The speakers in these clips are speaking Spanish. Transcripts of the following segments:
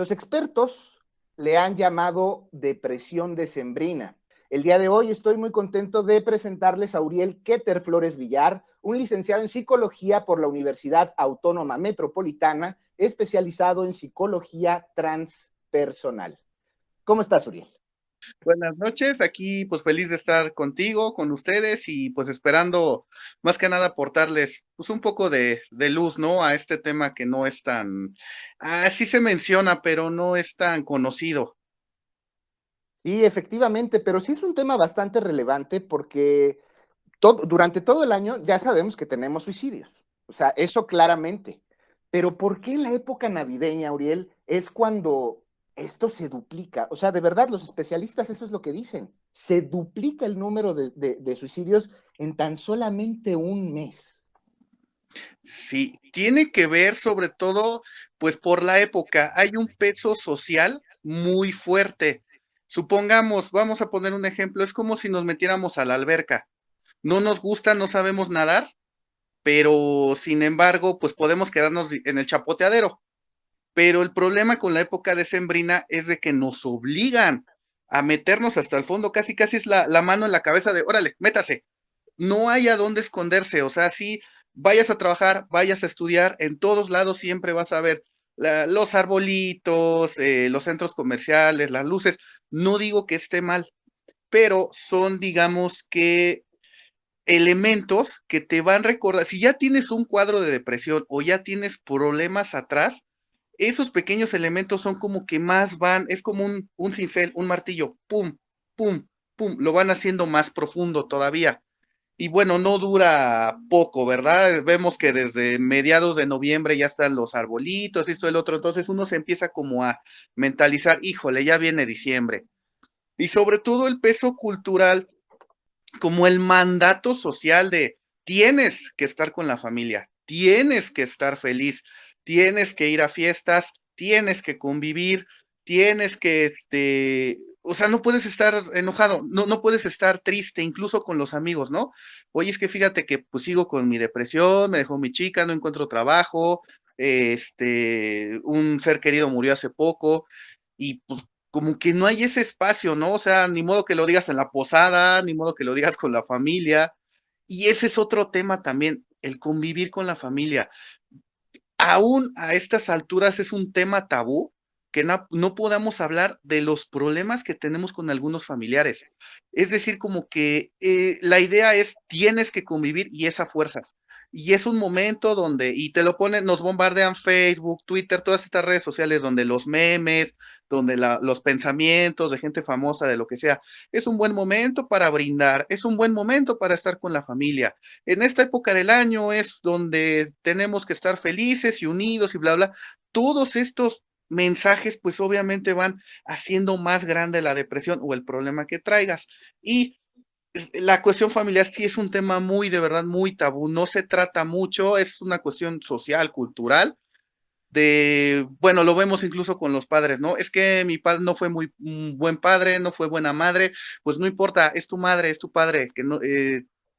Los expertos le han llamado depresión decembrina. El día de hoy estoy muy contento de presentarles a Uriel Keter Flores Villar, un licenciado en psicología por la Universidad Autónoma Metropolitana, especializado en psicología transpersonal. ¿Cómo estás, Uriel? Buenas noches, aquí pues feliz de estar contigo, con ustedes y pues esperando más que nada aportarles pues un poco de luz, ¿no? A este tema que no es tan, sí se menciona, pero no es tan conocido. Sí, efectivamente, pero sí es un tema bastante relevante porque durante todo el año ya sabemos que tenemos suicidios, o sea, eso claramente. Pero ¿por qué en la época navideña, Uriel, es cuando esto se duplica? O sea, de verdad, los especialistas eso es lo que dicen. Se duplica el número de suicidios en tan solamente un mes. Sí, tiene que ver sobre todo pues por la época, hay un peso social muy fuerte. Supongamos, vamos a poner un ejemplo, es como si nos metiéramos a la alberca. No nos gusta, no sabemos nadar, pero sin embargo, pues podemos quedarnos en el chapoteadero. Pero el problema con la época decembrina es de que nos obligan a meternos hasta el fondo, casi casi es la mano en la cabeza de, órale, métase. No hay a dónde esconderse, o sea, si vayas a trabajar, vayas a estudiar, en todos lados siempre vas a ver los arbolitos, los centros comerciales, las luces. No digo que esté mal, pero son, digamos que elementos que te van a recordar, si ya tienes un cuadro de depresión o ya tienes problemas atrás, esos pequeños elementos son como que más van, es como un cincel, un martillo, pum, pum, pum, lo van haciendo más profundo todavía. Y bueno, no dura poco, ¿verdad? Vemos que desde mediados de noviembre ya están los arbolitos, esto, el otro, entonces uno se empieza como a mentalizar, híjole, ya viene diciembre. Y sobre todo el peso cultural como el mandato social de tienes que estar con la familia, tienes que estar feliz, tienes que ir a fiestas, tienes que convivir, tienes que, o sea, no puedes estar enojado, no puedes estar triste, incluso con los amigos, ¿no? Oye, es que fíjate que pues sigo con mi depresión, me dejó mi chica, no encuentro trabajo, un ser querido murió hace poco, y pues como que no hay ese espacio, ¿no? O sea, ni modo que lo digas en la posada, ni modo que lo digas con la familia. Y ese es otro tema también, el convivir con la familia. Aún a estas alturas es un tema tabú que no podamos hablar de los problemas que tenemos con algunos familiares. Es decir, como que la idea es tienes que convivir y es a fuerzas. Y es un momento donde, y te lo ponen, nos bombardean Facebook, Twitter, todas estas redes sociales donde los memes, donde los pensamientos de gente famosa, de lo que sea, es un buen momento para brindar, es un buen momento para estar con la familia. En esta época del año es donde tenemos que estar felices y unidos y bla, bla. Todos estos mensajes, pues obviamente van haciendo más grande la depresión o el problema que traigas. Y la cuestión familiar sí es un tema muy, de verdad, muy tabú. No se trata mucho, es una cuestión social, cultural. Bueno, lo vemos incluso con los padres, ¿no? Es que mi padre no fue muy buen padre, no fue buena madre, pues no importa, es tu madre, es tu padre, que no,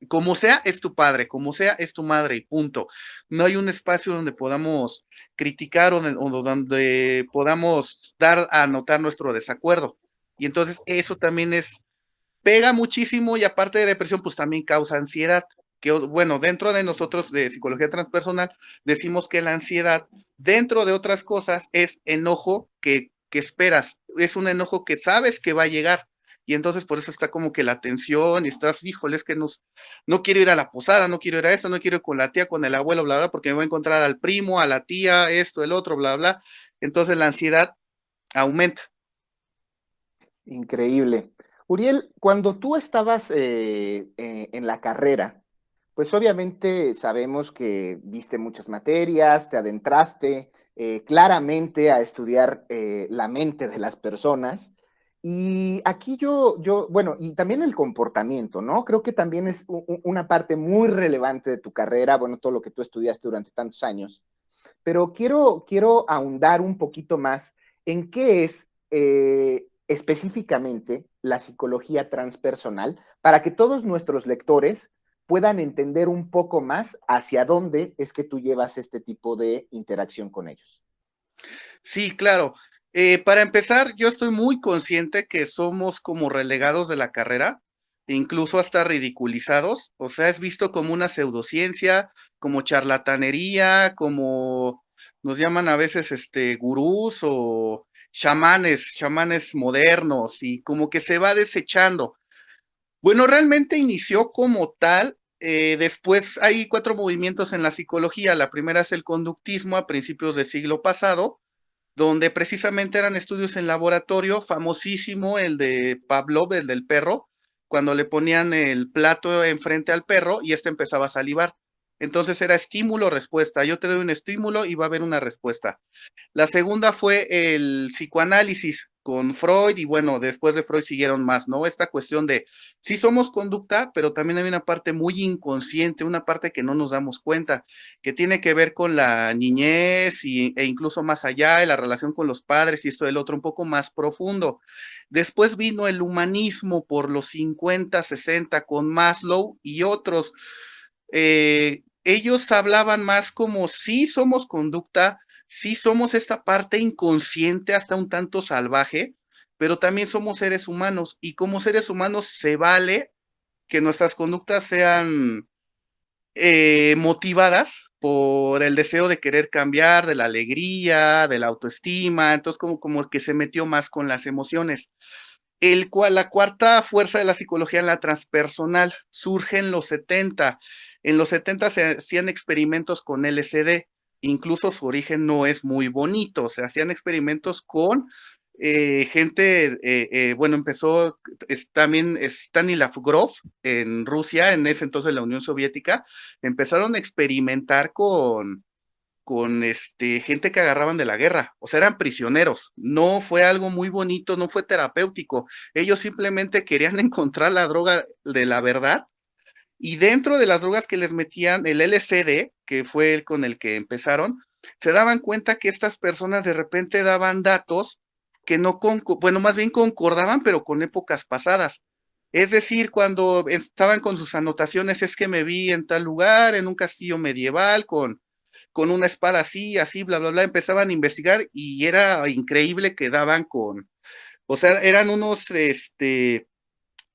como sea, es tu padre, como sea, es tu madre, y punto. No hay un espacio donde podamos criticar o donde podamos dar a notar nuestro desacuerdo. Y entonces eso también pega muchísimo y aparte de depresión, pues también causa ansiedad. Que bueno, dentro de nosotros de psicología transpersonal decimos que la ansiedad, dentro de otras cosas, es enojo que esperas, es un enojo que sabes que va a llegar. Y entonces por eso está como que la tensión y estás, híjole, es que no quiero ir a la posada, no quiero ir a esto, no quiero ir con la tía, con el abuelo, bla, bla, porque me voy a encontrar al primo, a la tía, esto, el otro, bla, bla. Entonces la ansiedad aumenta. Increíble. Uriel, cuando tú estabas en la carrera, pues obviamente sabemos que viste muchas materias, te adentraste claramente a estudiar la mente de las personas. Y aquí bueno, y también el comportamiento, ¿no? Creo que también es una parte muy relevante de tu carrera, bueno, todo lo que tú estudiaste durante tantos años. Pero quiero ahondar un poquito más en qué es específicamente la psicología transpersonal para que todos nuestros lectores puedan entender un poco más hacia dónde es que tú llevas este tipo de interacción con ellos. Sí, claro. Para empezar, yo estoy muy consciente que somos como relegados de la carrera, incluso hasta ridiculizados, o sea, es visto como una pseudociencia, como charlatanería, como nos llaman a veces gurús o chamanes modernos, y como que se va desechando. Bueno, realmente inició como tal. Después hay 4 movimientos en la psicología. La primera es el conductismo a principios del siglo pasado, donde precisamente eran estudios en laboratorio, famosísimo el de Pavlov, el del perro, cuando le ponían el plato enfrente al perro y este empezaba a salivar. Entonces era estímulo-respuesta. Yo te doy un estímulo y va a haber una respuesta. La segunda fue el psicoanálisis con Freud y bueno, después de Freud siguieron más, ¿no? Esta cuestión de sí somos conducta, pero también hay una parte muy inconsciente, una parte que no nos damos cuenta, que tiene que ver con la niñez e incluso más allá, de la relación con los padres y esto del otro, un poco más profundo. Después vino el humanismo por los 50, 60 con Maslow y otros. Ellos hablaban más como sí somos conducta, sí somos esta parte inconsciente hasta un tanto salvaje, pero también somos seres humanos y como seres humanos se vale que nuestras conductas sean motivadas por el deseo de querer cambiar, de la alegría, de la autoestima, entonces como que se metió más con las emociones. La cuarta fuerza de la psicología en la transpersonal surge en los 70. En los 70 se hacían experimentos con LSD, incluso su origen no es muy bonito, se hacían experimentos con gente, bueno, empezó también Stanislav Grof en Rusia, en ese entonces la Unión Soviética, empezaron a experimentar con gente que agarraban de la guerra, o sea, eran prisioneros. No fue algo muy bonito, no fue terapéutico. Ellos simplemente querían encontrar la droga de la verdad y dentro de las drogas que les metían el LSD, que fue el con el que empezaron, se daban cuenta que estas personas de repente daban datos que no, bueno, más bien concordaban, pero con épocas pasadas. Es decir, cuando estaban con sus anotaciones, es que me vi en tal lugar, en un castillo medieval, con una espada así, así, bla, bla, bla, empezaban a investigar y era increíble que daban o sea, eran unos,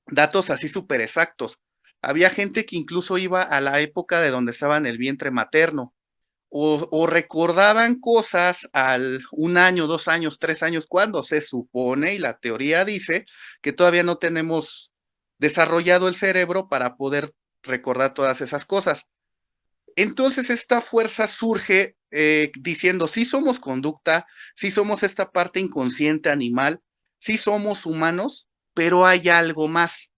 datos así súper exactos. Había gente que incluso iba a la época de donde estaba en el vientre materno, o recordaban cosas al 1 año, 2 años, 3 años, cuando se supone y la teoría dice que todavía no tenemos desarrollado el cerebro para poder recordar todas esas cosas. Entonces esta fuerza surge diciendo, sí somos conducta, sí somos esta parte inconsciente animal, sí somos humanos, pero hay algo más.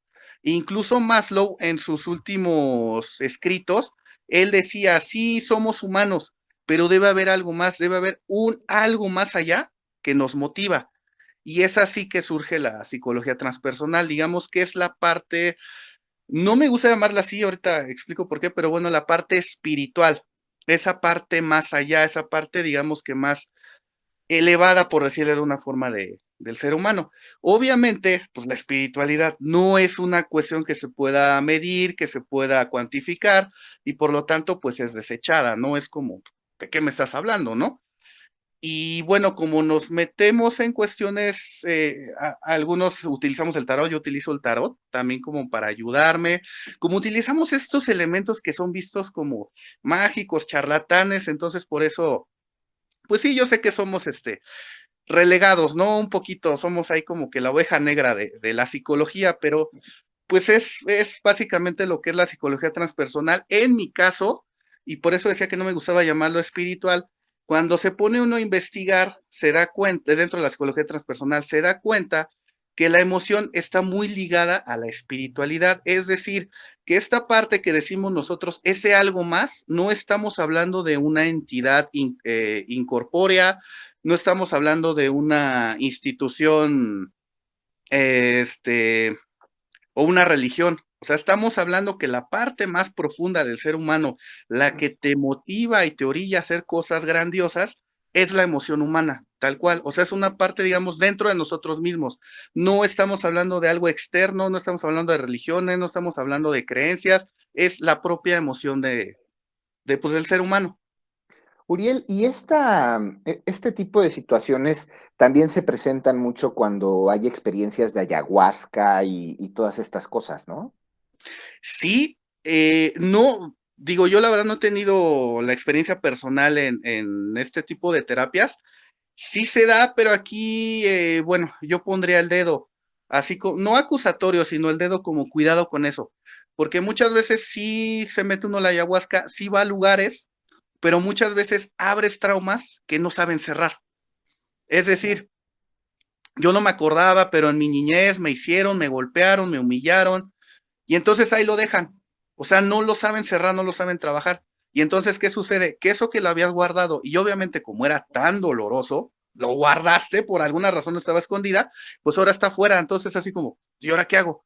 Incluso Maslow en sus últimos escritos, él decía, sí somos humanos, pero debe haber algo más, debe haber algo más allá que nos motiva. Y es así que surge la psicología transpersonal, digamos que es la parte, no me gusta llamarla así, ahorita explico por qué, pero bueno, la parte espiritual, esa parte más allá, esa parte, digamos que más elevada, por decirlo de una forma, del ser humano. Obviamente, pues la espiritualidad no es una cuestión que se pueda medir, que se pueda cuantificar, y por lo tanto, pues es desechada, ¿no? Es como, ¿de qué me estás hablando, no? Y bueno, como nos metemos en cuestiones, algunos utilizamos el tarot, yo utilizo el tarot también como para ayudarme, como utilizamos estos elementos que son vistos como mágicos, charlatanes, entonces por eso, pues sí, yo sé que somos relegados, ¿no? Un poquito, somos ahí como que la oveja negra de la psicología, pero pues es básicamente lo que es la psicología transpersonal. En mi caso, y por eso decía que no me gustaba llamarlo espiritual, cuando se pone uno a investigar, se da cuenta, dentro de la psicología transpersonal, se da cuenta que la emoción está muy ligada a la espiritualidad, es decir, que esta parte que decimos nosotros, ese algo más, no estamos hablando de una entidad incorpórea, no estamos hablando de una institución, o una religión. O sea, estamos hablando que la parte más profunda del ser humano, la que te motiva y te orilla a hacer cosas grandiosas, es la emoción humana, tal cual. O sea, es una parte, digamos, dentro de nosotros mismos. No estamos hablando de algo externo, no estamos hablando de religiones, no estamos hablando de creencias, es la propia emoción pues, del ser humano. Uriel, y este tipo de situaciones también se presentan mucho cuando hay experiencias de ayahuasca y todas estas cosas, ¿no? Sí, no, digo, yo la verdad no he tenido la experiencia personal en este tipo de terapias. Sí se da, pero aquí, bueno, yo pondría el dedo, así como, no acusatorio, sino el dedo como cuidado con eso, porque muchas veces sí se mete uno la ayahuasca, sí va a lugares, pero muchas veces abres traumas que no saben cerrar. Es decir, yo no me acordaba, pero en mi niñez me hicieron, me golpearon, me humillaron, y entonces ahí lo dejan. O sea, no lo saben cerrar, no lo saben trabajar. Y entonces, ¿qué sucede? Que eso que lo habías guardado, y obviamente como era tan doloroso, lo guardaste, por alguna razón estaba escondida, pues ahora está fuera. Entonces, así como, ¿y ahora qué hago?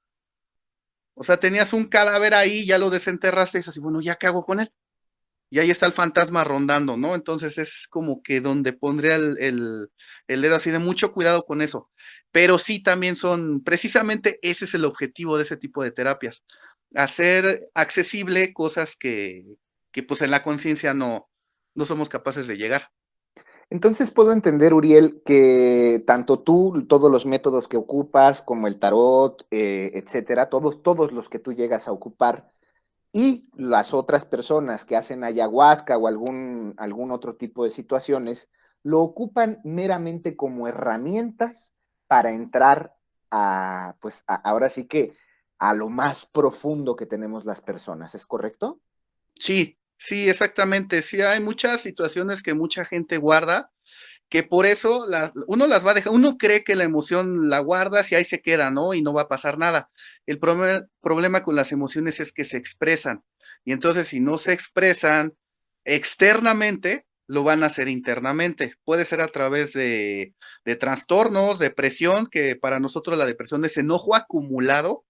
O sea, tenías un cadáver ahí, ya lo desenterraste, y es así, bueno, ¿ya qué hago con él? Y ahí está el fantasma rondando, ¿no? Entonces es como que donde pondría el dedo así de mucho cuidado con eso. Pero sí también son, precisamente ese es el objetivo de ese tipo de terapias, hacer accesible cosas que pues en la conciencia no somos capaces de llegar. Entonces puedo entender, Uriel, que tanto tú, todos los métodos que ocupas, como el tarot, etcétera, todos los que tú llegas a ocupar, y las otras personas que hacen ayahuasca o algún otro tipo de situaciones, lo ocupan meramente como herramientas para entrar ahora sí que a lo más profundo que tenemos las personas, ¿es correcto? Sí, sí, exactamente. Sí, hay muchas situaciones que mucha gente guarda, que por eso uno las va a dejar, uno cree que la emoción la guardas y ahí se queda, ¿no? Y no va a pasar nada. El problema con las emociones es que se expresan. Y entonces, si no se expresan externamente, lo van a hacer internamente. Puede ser a través de trastornos, depresión, que para nosotros la depresión es enojo acumulado,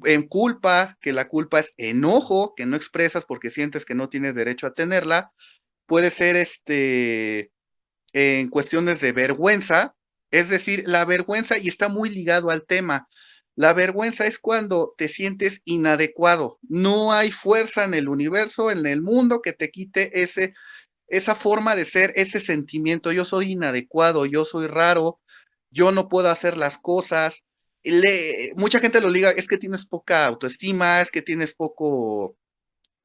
en culpa, que la culpa es enojo, que no expresas porque sientes que no tienes derecho a tenerla. Puede ser en cuestiones de vergüenza, es decir, la vergüenza, y está muy ligado al tema, la vergüenza es cuando te sientes inadecuado, no hay fuerza en el universo, en el mundo que te quite esa forma de ser, ese sentimiento, yo soy inadecuado, yo soy raro, yo no puedo hacer las cosas. Mucha gente lo liga, es que tienes poca autoestima, es que tienes poco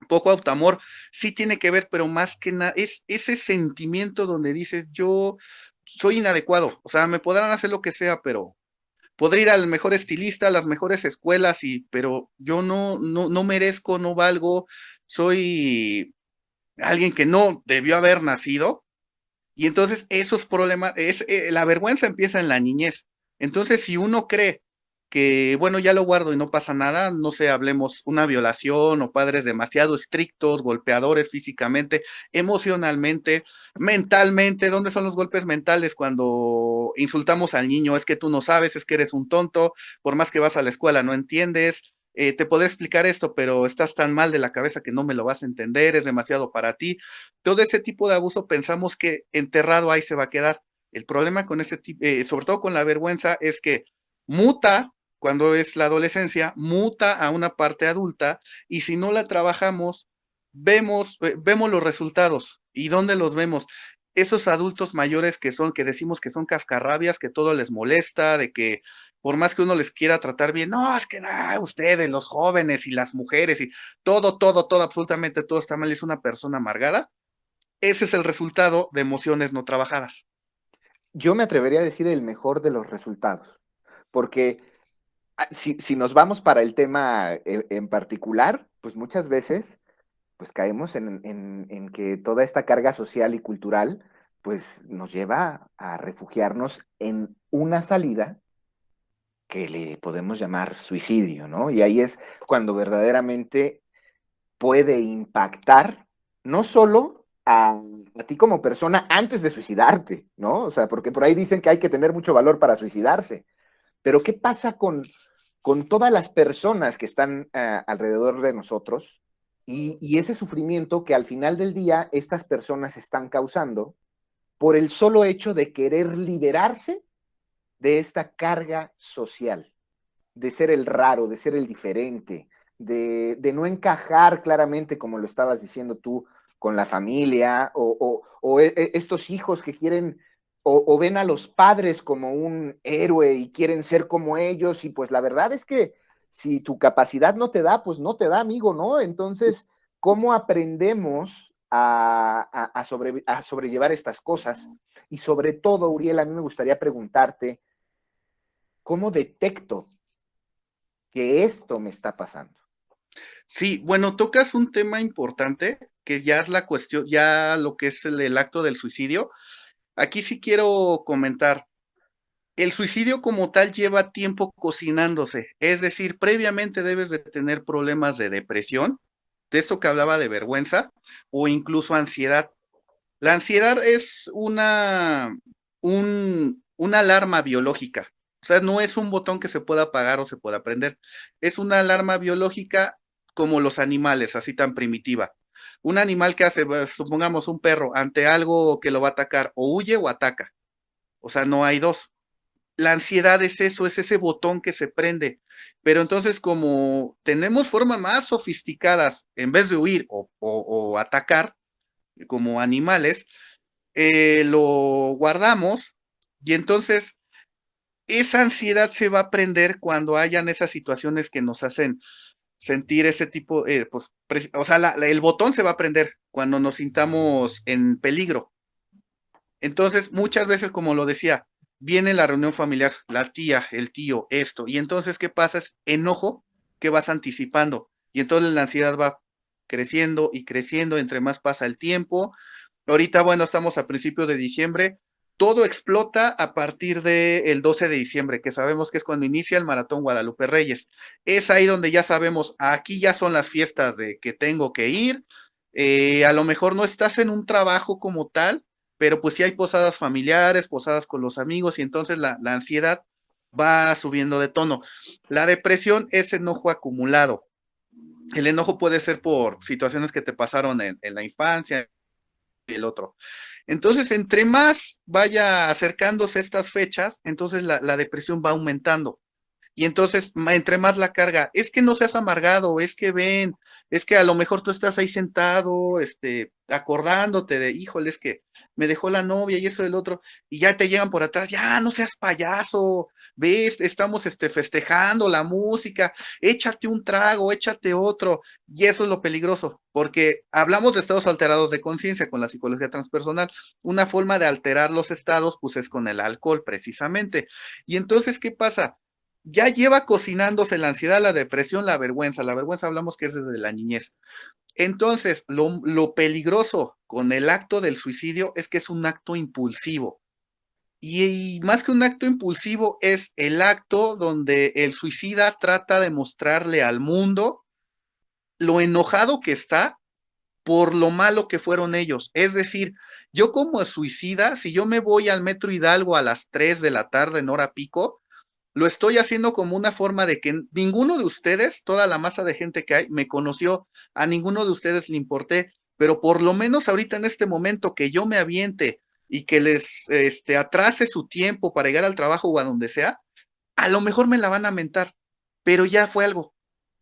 autoamor, sí tiene que ver, pero más que nada, es ese sentimiento donde dices, yo soy inadecuado, o sea, me podrán hacer lo que sea, pero podré ir al mejor estilista, a las mejores escuelas, pero yo no merezco, no valgo, soy alguien que no debió haber nacido, y entonces esos problemas, la vergüenza empieza en la niñez. Entonces, si uno cree que, bueno, ya lo guardo y no pasa nada, no sé, hablemos una violación o padres demasiado estrictos, golpeadores físicamente, emocionalmente, mentalmente, ¿dónde son los golpes mentales cuando insultamos al niño? Es que tú no sabes, es que eres un tonto, por más que vas a la escuela no entiendes, te podré explicar esto, pero estás tan mal de la cabeza que no me lo vas a entender, es demasiado para ti. Todo ese tipo de abuso pensamos que enterrado ahí se va a quedar. El problema con este tipo, sobre todo con la vergüenza, es que muta cuando es la adolescencia, muta a una parte adulta y si no la trabajamos, vemos los resultados. ¿Y dónde los vemos? Esos adultos mayores que decimos que son cascarrabias, que todo les molesta, de que por más que uno les quiera tratar bien, no, es que ustedes, los jóvenes y las mujeres y todo, absolutamente todo está mal, es una persona amargada. Ese es el resultado de emociones no trabajadas. Yo me atrevería a decir el mejor de los resultados, porque si nos vamos para el tema en particular, pues muchas veces pues caemos en que toda esta carga social y cultural pues nos lleva a refugiarnos en una salida que le podemos llamar suicidio, ¿no? Y ahí es cuando verdaderamente puede impactar no solo a ti como persona antes de suicidarte, ¿no? O sea, porque por ahí dicen que hay que tener mucho valor para suicidarse, pero ¿qué pasa con todas las personas que están alrededor de nosotros y ese sufrimiento que al final del día estas personas están causando por el solo hecho de querer liberarse de esta carga social, de ser el raro, de ser el diferente, no encajar claramente, como lo estabas diciendo tú, con la familia o estos hijos que quieren o ven a los padres como un héroe y quieren ser como ellos, y pues la verdad es que si tu capacidad no te da, pues no te da, amigo, ¿no? Entonces, ¿cómo aprendemos a sobrellevar estas cosas? Y sobre todo, Uriel, a mí me gustaría preguntarte, ¿cómo detecto que esto me está pasando? Sí, bueno, tocas un tema importante, que ya es la cuestión, ya lo que es el acto del suicidio. Aquí sí quiero comentar, el suicidio como tal lleva tiempo cocinándose, es decir, previamente debes de tener problemas de depresión, de esto que hablaba de vergüenza, o incluso ansiedad. La ansiedad es una alarma biológica, o sea, no es un botón que se pueda apagar o se pueda prender, es una alarma biológica como los animales, así tan primitiva. Un animal que hace, supongamos un perro, ante algo que lo va a atacar, o huye o ataca, o sea, no hay dos. La ansiedad es eso, es ese botón que se prende. Pero entonces, como tenemos formas más sofisticadas, en vez de huir o atacar como animales, lo guardamos y entonces esa ansiedad se va a prender cuando hayan esas situaciones que nos hacen sentir ese tipo, pues, o sea, el botón se va a prender cuando nos sintamos en peligro. Entonces, muchas veces, como lo decía, viene la reunión familiar, la tía, el tío, esto, y entonces, ¿qué pasa? Es enojo que vas anticipando, y entonces la ansiedad va creciendo y creciendo entre más pasa el tiempo. Ahorita, bueno, estamos a principios de diciembre, todo explota a partir del 12 de diciembre, que sabemos que es cuando inicia el Maratón Guadalupe Reyes. Es ahí donde ya sabemos, aquí ya son las fiestas de que tengo que ir, a lo mejor no estás en un trabajo como tal, pero pues sí hay posadas familiares, posadas con los amigos y entonces la ansiedad va subiendo de tono. La depresión es enojo acumulado. El enojo puede ser por situaciones que te pasaron en la infancia y el otro. Entonces, entre más vaya acercándose estas fechas, entonces la depresión va aumentando. Y entonces, entre más la carga, es que no seas amargado, es que ven, es que a lo mejor tú estás ahí sentado, acordándote de, híjole, es que me dejó la novia y eso del otro, y ya te llegan por atrás, ya no seas payaso, ves, estamos festejando la música, échate un trago, échate otro, y eso es lo peligroso, porque hablamos de estados alterados de conciencia con la psicología transpersonal, una forma de alterar los estados, pues es con el alcohol, precisamente. Y entonces, ¿qué pasa? Ya lleva cocinándose la ansiedad, la depresión, la vergüenza. La vergüenza hablamos que es desde la niñez. Entonces, lo peligroso con el acto del suicidio es que es un acto impulsivo. Y más que un acto impulsivo, es el acto donde el suicida trata de mostrarle al mundo lo enojado que está por lo malo que fueron ellos. Es decir, yo como suicida, si yo me voy al Metro Hidalgo a las 3 de la tarde en hora pico, lo estoy haciendo como una forma de que ninguno de ustedes, toda la masa de gente que hay, me conoció, a ninguno de ustedes le importé, pero por lo menos ahorita en este momento que yo me aviente y que les atrase su tiempo para llegar al trabajo o a donde sea, a lo mejor me la van a mentar, pero ya fue algo.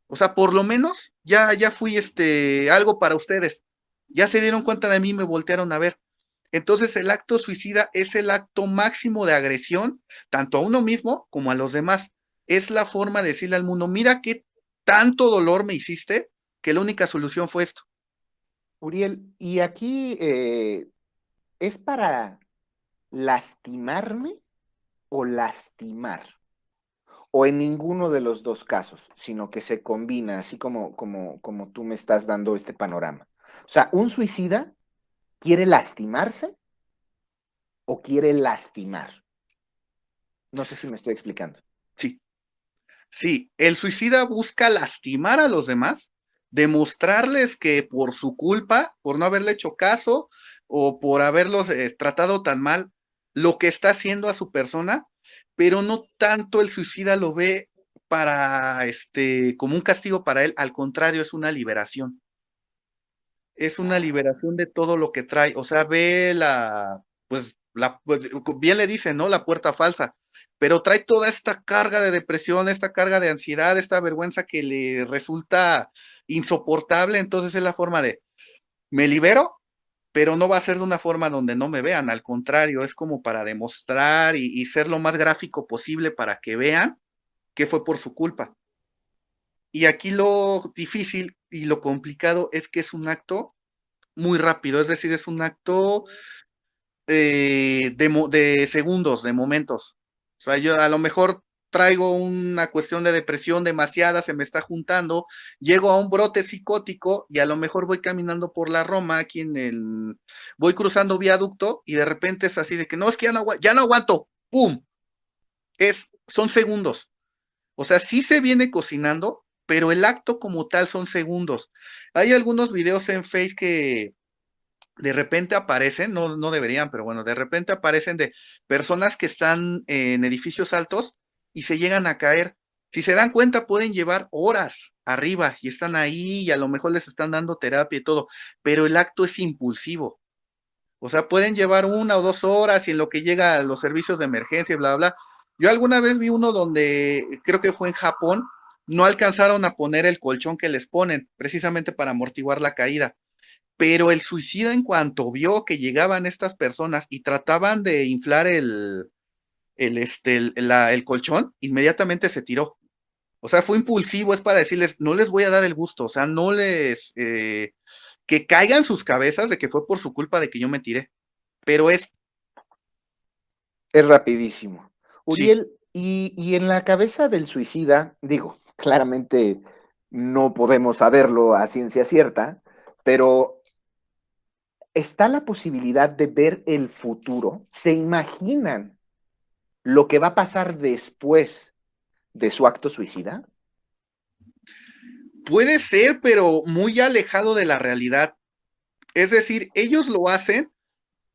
O sea, por lo menos ya fui algo para ustedes. Ya se dieron cuenta de mí, me voltearon a ver. Entonces, el acto suicida es el acto máximo de agresión, tanto a uno mismo como a los demás. Es la forma de decirle al mundo, mira qué tanto dolor me hiciste, que la única solución fue esto. Uriel, y aquí ¿es para lastimarme o lastimar? O en ninguno de los dos casos, sino que se combina, así como tú me estás dando este panorama. O sea, un suicida quiere lastimarse o quiere lastimar. No sé si me estoy explicando. Sí, sí, el suicida busca lastimar a los demás, demostrarles que por su culpa, por no haberle hecho caso o por haberlos tratado tan mal, lo que está haciendo a su persona, pero no tanto el suicida lo ve para como un castigo para él, al contrario, es una liberación. Es una liberación de todo lo que trae, o sea, ve pues, bien le dicen, ¿no? La puerta falsa, pero trae toda esta carga de depresión, esta carga de ansiedad, esta vergüenza que le resulta insoportable, entonces es la forma de, me libero, pero no va a ser de una forma donde no me vean, al contrario, es como para demostrar y ser lo más gráfico posible para que vean que fue por su culpa. Y aquí lo difícil y lo complicado es que es un acto muy rápido, es decir, es un acto de segundos, de momentos. O sea, yo a lo mejor traigo una cuestión de depresión demasiada, se me está juntando, llego a un brote psicótico y a lo mejor voy caminando por la Roma, voy cruzando viaducto y de repente es así de que no, es que ya no aguanto, ¡pum! Son segundos. O sea, sí se viene cocinando, pero el acto como tal son segundos. Hay algunos videos en Face que de repente aparecen, no deberían, pero bueno, de repente aparecen de personas que están en edificios altos y se llegan a caer. Si se dan cuenta, pueden llevar horas arriba y están ahí y a lo mejor les están dando terapia y todo, pero el acto es impulsivo. O sea, pueden llevar 1 o 2 horas y en lo que llega a los servicios de emergencia, bla, bla, bla. Yo alguna vez vi uno donde creo que fue en Japón, no alcanzaron a poner el colchón que les ponen, precisamente para amortiguar la caída. Pero el suicida, en cuanto vio que llegaban estas personas y trataban de inflar el colchón, inmediatamente se tiró. O sea, fue impulsivo, es para decirles, no les voy a dar el gusto, o sea, que caigan sus cabezas de que fue por su culpa de que yo me tiré. Pero Es rapidísimo. sí, Uriel, y en la cabeza del suicida, digo, claramente no podemos saberlo a ciencia cierta, pero está la posibilidad de ver el futuro. ¿Se imaginan lo que va a pasar después de su acto suicida? puede ser, pero muy alejado de la realidad. Es decir, ellos lo hacen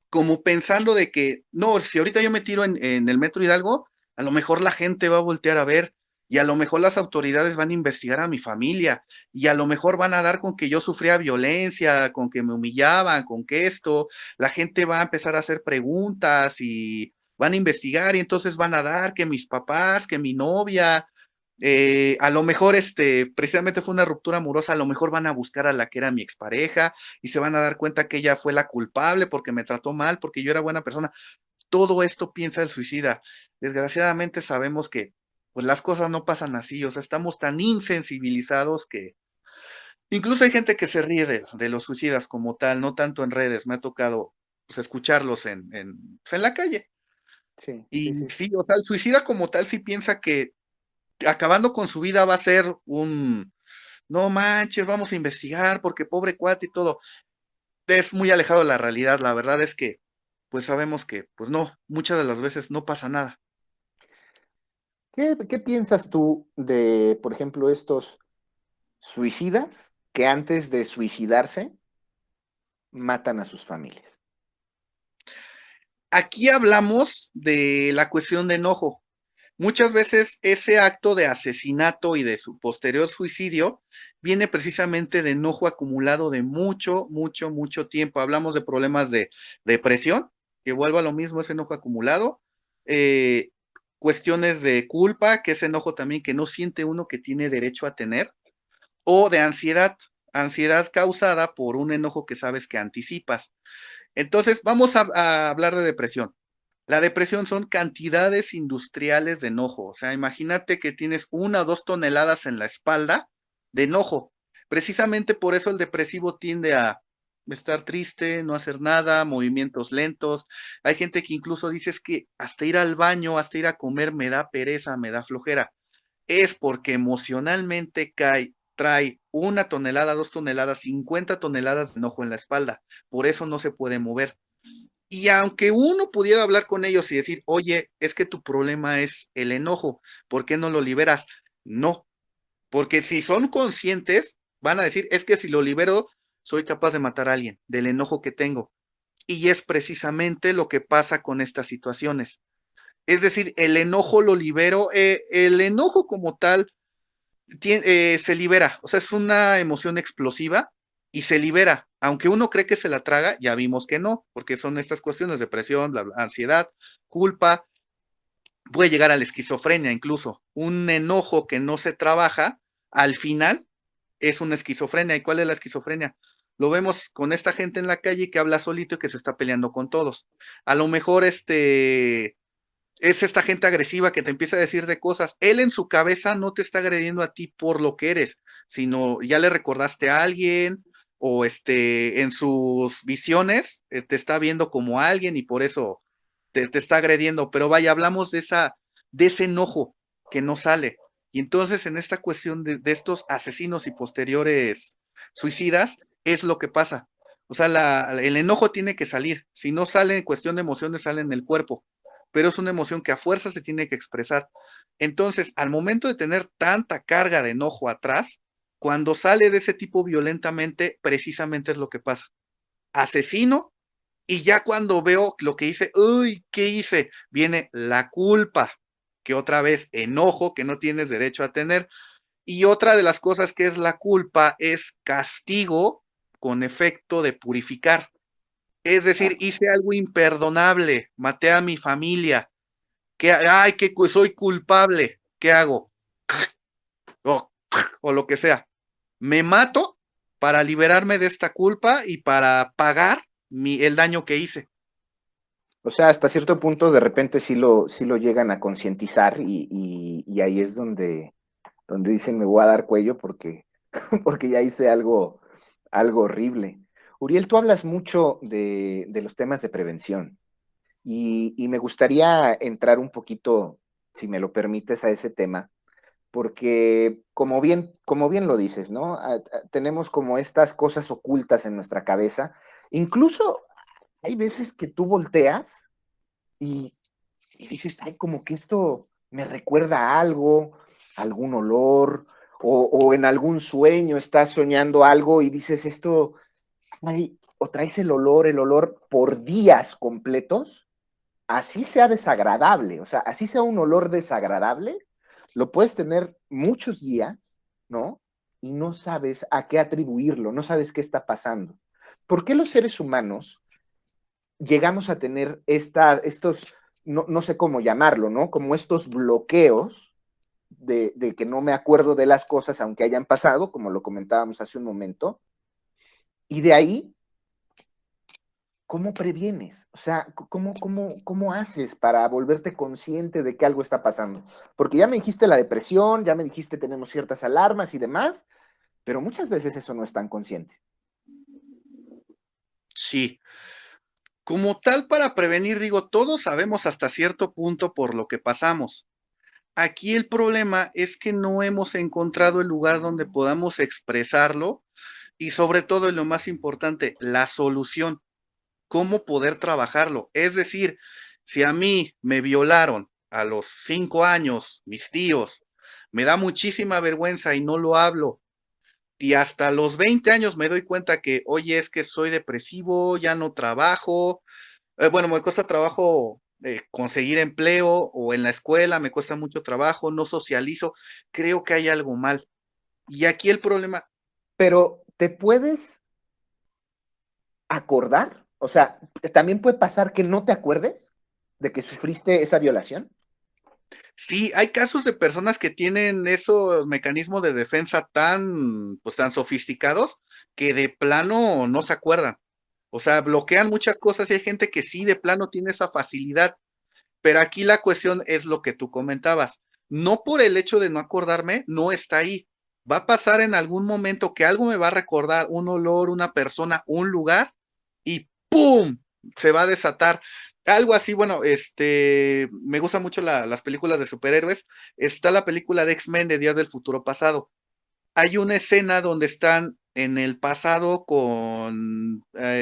como pensando de que, no, si ahorita yo me tiro en el Metro Hidalgo, a lo mejor la gente va a voltear a ver y a lo mejor las autoridades van a investigar a mi familia y a lo mejor van a dar con que yo sufría violencia, con que me humillaban, con que esto, la gente va a empezar a hacer preguntas y van a investigar y entonces van a dar que mis papás, que mi novia, a lo mejor precisamente fue una ruptura amorosa, a lo mejor van a buscar a la que era mi expareja y se van a dar cuenta que ella fue la culpable porque me trató mal, porque yo era buena persona. Todo esto piensa el suicida. Desgraciadamente sabemos que pues las cosas no pasan así, o sea, estamos tan insensibilizados que incluso hay gente que se ríe de los suicidas como tal, no tanto en redes, me ha tocado pues, escucharlos pues, en la calle. Sí, sí, Y sí, sí. sí, o sea, el suicida como tal sí piensa que acabando con su vida va a ser no manches, vamos a investigar porque pobre cuate y todo. Es muy alejado de la realidad. La verdad es que, pues sabemos que, pues no, muchas de las veces no pasa nada. ¿Qué piensas tú de, por ejemplo, estos suicidas que antes de suicidarse matan a sus familias? Aquí hablamos de la cuestión de enojo. Muchas veces ese acto de asesinato y de su posterior suicidio viene precisamente de enojo acumulado de mucho, mucho, mucho tiempo. Hablamos de problemas de depresión, que vuelvo a lo mismo, ese enojo acumulado. Eh, Cuestiones de culpa, que es enojo también que no siente uno que tiene derecho a tener, o de ansiedad, ansiedad causada por un enojo que sabes que anticipas. Entonces, vamos a hablar de depresión. La depresión son cantidades industriales de enojo. O sea, imagínate que tienes 1 o 2 toneladas en la espalda de enojo. Precisamente por eso el depresivo tiende a estar triste, no hacer nada, movimientos lentos. Hay gente que incluso dice que hasta ir al baño, hasta ir a comer me da pereza, me da flojera. Es porque emocionalmente trae 1 tonelada, 2 toneladas, 50 toneladas de enojo en la espalda. Por eso no se puede mover. Y aunque uno pudiera hablar con ellos y decir, oye, es que tu problema es el enojo, ¿por qué no lo liberas? No, porque si son conscientes, van a decir, es que si lo libero, soy capaz de matar a alguien, del enojo que tengo. Y es precisamente lo que pasa con estas situaciones. Es decir, el enojo lo libero, el enojo como tal se libera, o sea, es una emoción explosiva y se libera. Aunque uno cree que se la traga, ya vimos que no, porque son estas cuestiones, depresión, ansiedad, culpa, puede llegar a la esquizofrenia incluso. Un enojo que no se trabaja, al final es una esquizofrenia. ¿Y cuál es la esquizofrenia? lo vemos con esta gente en la calle que habla solito y que se está peleando con todos. A lo mejor es esta gente agresiva que te empieza a decir de cosas. Él en su cabeza no te está agrediendo a ti por lo que eres, sino ya le recordaste a alguien o en sus visiones te está viendo como alguien y por eso te está agrediendo. Pero vaya, hablamos de ese enojo que no sale. Y entonces en esta cuestión de estos asesinos y posteriores suicidas es lo que pasa. O sea, el enojo tiene que salir. Si no sale en cuestión de emociones, sale en el cuerpo, pero es una emoción que a fuerza se tiene que expresar. Entonces, al momento de tener tanta carga de enojo atrás, cuando sale de ese tipo violentamente, precisamente es lo que pasa. Asesino, y ya cuando veo lo que hice, uy, ¿qué hice? Viene la culpa, que otra vez enojo que no tienes derecho a tener. Y otra de las cosas que es la culpa es castigo con efecto de purificar. Es decir, hice algo imperdonable, maté a mi familia, ay, que soy culpable, ¿qué hago? O, o lo que sea. Me mato para liberarme de esta culpa y para pagar el daño que hice. O sea, hasta cierto punto de repente sí lo llegan a concientizar y ahí es donde dicen me voy a dar cuello porque, porque ya hice algo horrible. Uriel, tú hablas mucho de los temas de prevención y me gustaría entrar un poquito, si me lo permites, a ese tema, porque como bien lo dices, ¿no? Tenemos como estas cosas ocultas en nuestra cabeza. Incluso hay veces que tú volteas y, y dices, ay, como que esto me recuerda a algo, algún olor, o en algún sueño estás soñando algo y dices esto, ay, o traes el olor por días completos, así sea desagradable, o sea, así sea un olor desagradable, lo puedes tener muchos días, ¿no? Y no sabes a qué atribuirlo, no sabes qué está pasando. ¿Por qué los seres humanos llegamos a tener estos, no sé cómo llamarlo, ¿no? Como estos bloqueos de que no me acuerdo de las cosas aunque hayan pasado, como lo comentábamos hace un momento, y de ahí, ¿cómo previenes? O sea, ¿cómo haces para volverte consciente de que algo está pasando? Porque ya me dijiste la depresión, ya me dijiste tenemos ciertas alarmas y demás, pero muchas veces eso no es tan consciente. Sí. Como tal, para prevenir, digo, todos sabemos hasta cierto punto por lo que pasamos. Aquí el problema es que no hemos encontrado el lugar donde podamos expresarlo y sobre todo, y lo más importante, la solución, cómo poder trabajarlo. Es decir, si a mí me violaron a los 5 años, mis tíos, me da muchísima vergüenza y no lo hablo. Y hasta los 20 años me doy cuenta que, oye, es que soy depresivo, ya no trabajo, bueno, me cuesta trabajo conseguir empleo o en la escuela me cuesta mucho trabajo, no socializo, creo que hay algo mal. Y aquí el problema, Pero te puedes acordar, o sea, también puede pasar que no te acuerdes de que sufriste esa violación. sí, hay casos de personas que tienen esos mecanismos de defensa tan, pues tan sofisticados que de plano no se acuerdan. O sea, bloquean muchas cosas y hay gente que sí de plano tiene esa facilidad. Pero aquí la cuestión es lo que tú comentabas. No por el hecho de no acordarme, no está ahí. Va a pasar en algún momento que algo me va a recordar, un olor, una persona, un lugar, y ¡pum! Se va a desatar. Algo así, bueno, me gustan mucho las películas de superhéroes. Está la película de X-Men de Días del Futuro Pasado. Hay una escena donde están en el pasado